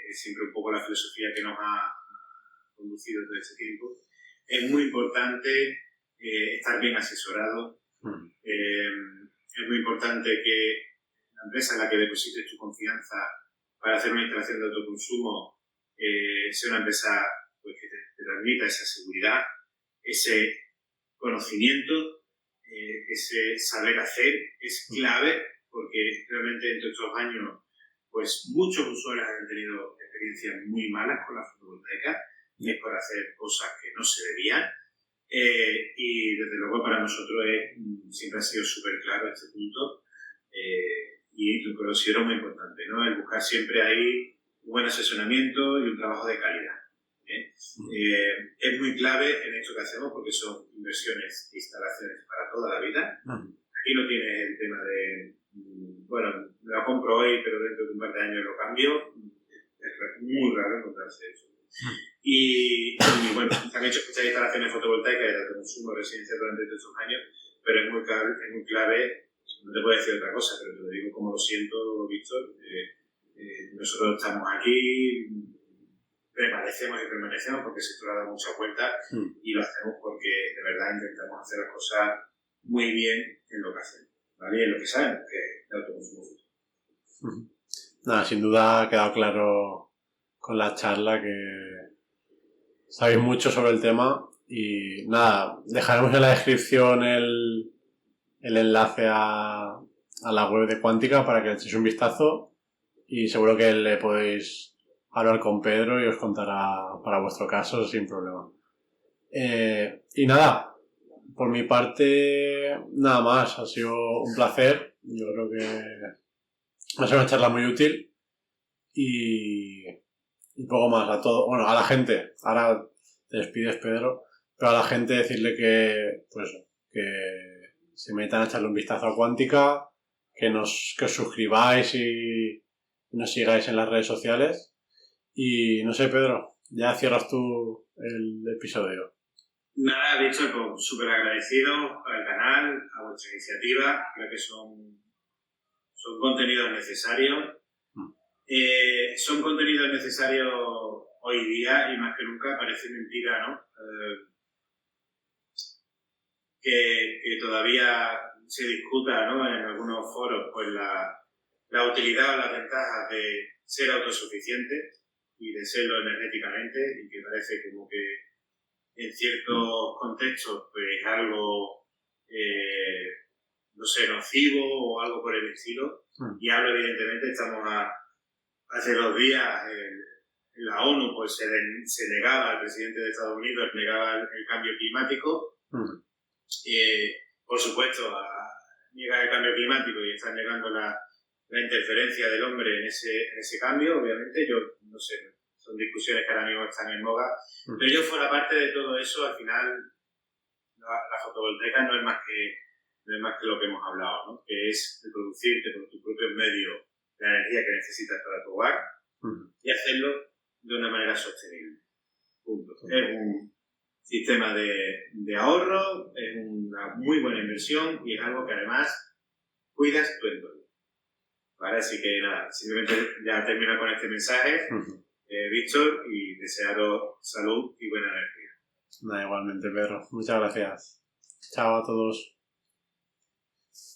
Es siempre un poco la filosofía que nos ha conducido todo este tiempo. Es muy importante estar bien asesorado. Es muy importante que la empresa en la que deposites tu confianza para hacer una instalación de autoconsumo sea una empresa pues, que te transmita esa seguridad, ese conocimiento, ese saber hacer es clave, porque realmente en todos estos años pues muchos usuarios han tenido experiencias muy malas con la fotovoltaica, y es por hacer cosas que no se debían. Y desde luego para nosotros siempre ha sido súper claro este punto, y lo considero muy importante, ¿no? El buscar siempre ahí un buen asesoramiento y un trabajo de calidad. Es muy clave en esto que hacemos porque son inversiones e instalaciones para toda la vida. Aquí no tienes el tema de, bueno, me lo compro hoy pero dentro de un par de años lo cambio. Es muy raro encontrarse eso. Y bueno, se han hecho muchas instalaciones fotovoltaicas de autoconsumo residencial durante todos estos años, pero es muy clave, no te puedo decir otra cosa, pero te lo digo como lo siento, Víctor. Nosotros estamos aquí, permanecemos porque el sector ha dado muchas vueltas y lo hacemos porque de verdad intentamos hacer las cosas muy bien en lo que hacemos, ¿vale? Y en lo que sabemos, que es el autoconsumo futuro. Nada, sin duda ha quedado claro con la charla que sabéis mucho sobre el tema y nada, dejaremos en la descripción el enlace a la web de Quántica para que le echéis un vistazo y seguro que le podéis hablar con Pedro y os contará para vuestro caso sin problema. Y nada, por mi parte nada más, ha sido un placer, yo creo que va a ser una charla muy útil y poco más a todo, bueno, a la gente, ahora te despides Pedro, pero a la gente decirle que pues que se metan a echarle un vistazo a Quántica, que os suscribáis y nos sigáis en las redes sociales. Y no sé, Pedro, ya cierras tú el episodio. Nada, dicho, pues, súper agradecido al canal, a vuestra iniciativa. Creo que son contenidos necesarios. Son contenidos necesarios hoy día y más que nunca. Parece mentira, ¿no? Que todavía se discuta, ¿no? En algunos foros pues la utilidad o las ventajas de ser autosuficiente y de serlo energéticamente, y que parece como que en ciertos contextos pues es algo no sé, nocivo o algo por el estilo. Y hablo, evidentemente, hace 2 días en la ONU pues se negaba, el presidente de Estados Unidos negaba el cambio climático. Por supuesto, niegar el cambio climático y estar negando la interferencia del hombre en ese cambio, obviamente, yo no sé, son discusiones que ahora mismo están en boga, pero yo fuera parte de todo eso, al final la fotovoltaica no es más que lo que hemos hablado, ¿no? Que es el producirte con tus propios medios la energía que necesitas para tu hogar y hacerlo de una manera sostenible. Punto. Es un sistema de ahorro, es una muy buena inversión y es algo que además cuidas tu entorno. ¿Vale? Así que nada, simplemente ya termino con este mensaje, Víctor, y desearos salud y buena energía. Igualmente, Pedro. Muchas gracias. Chao a todos.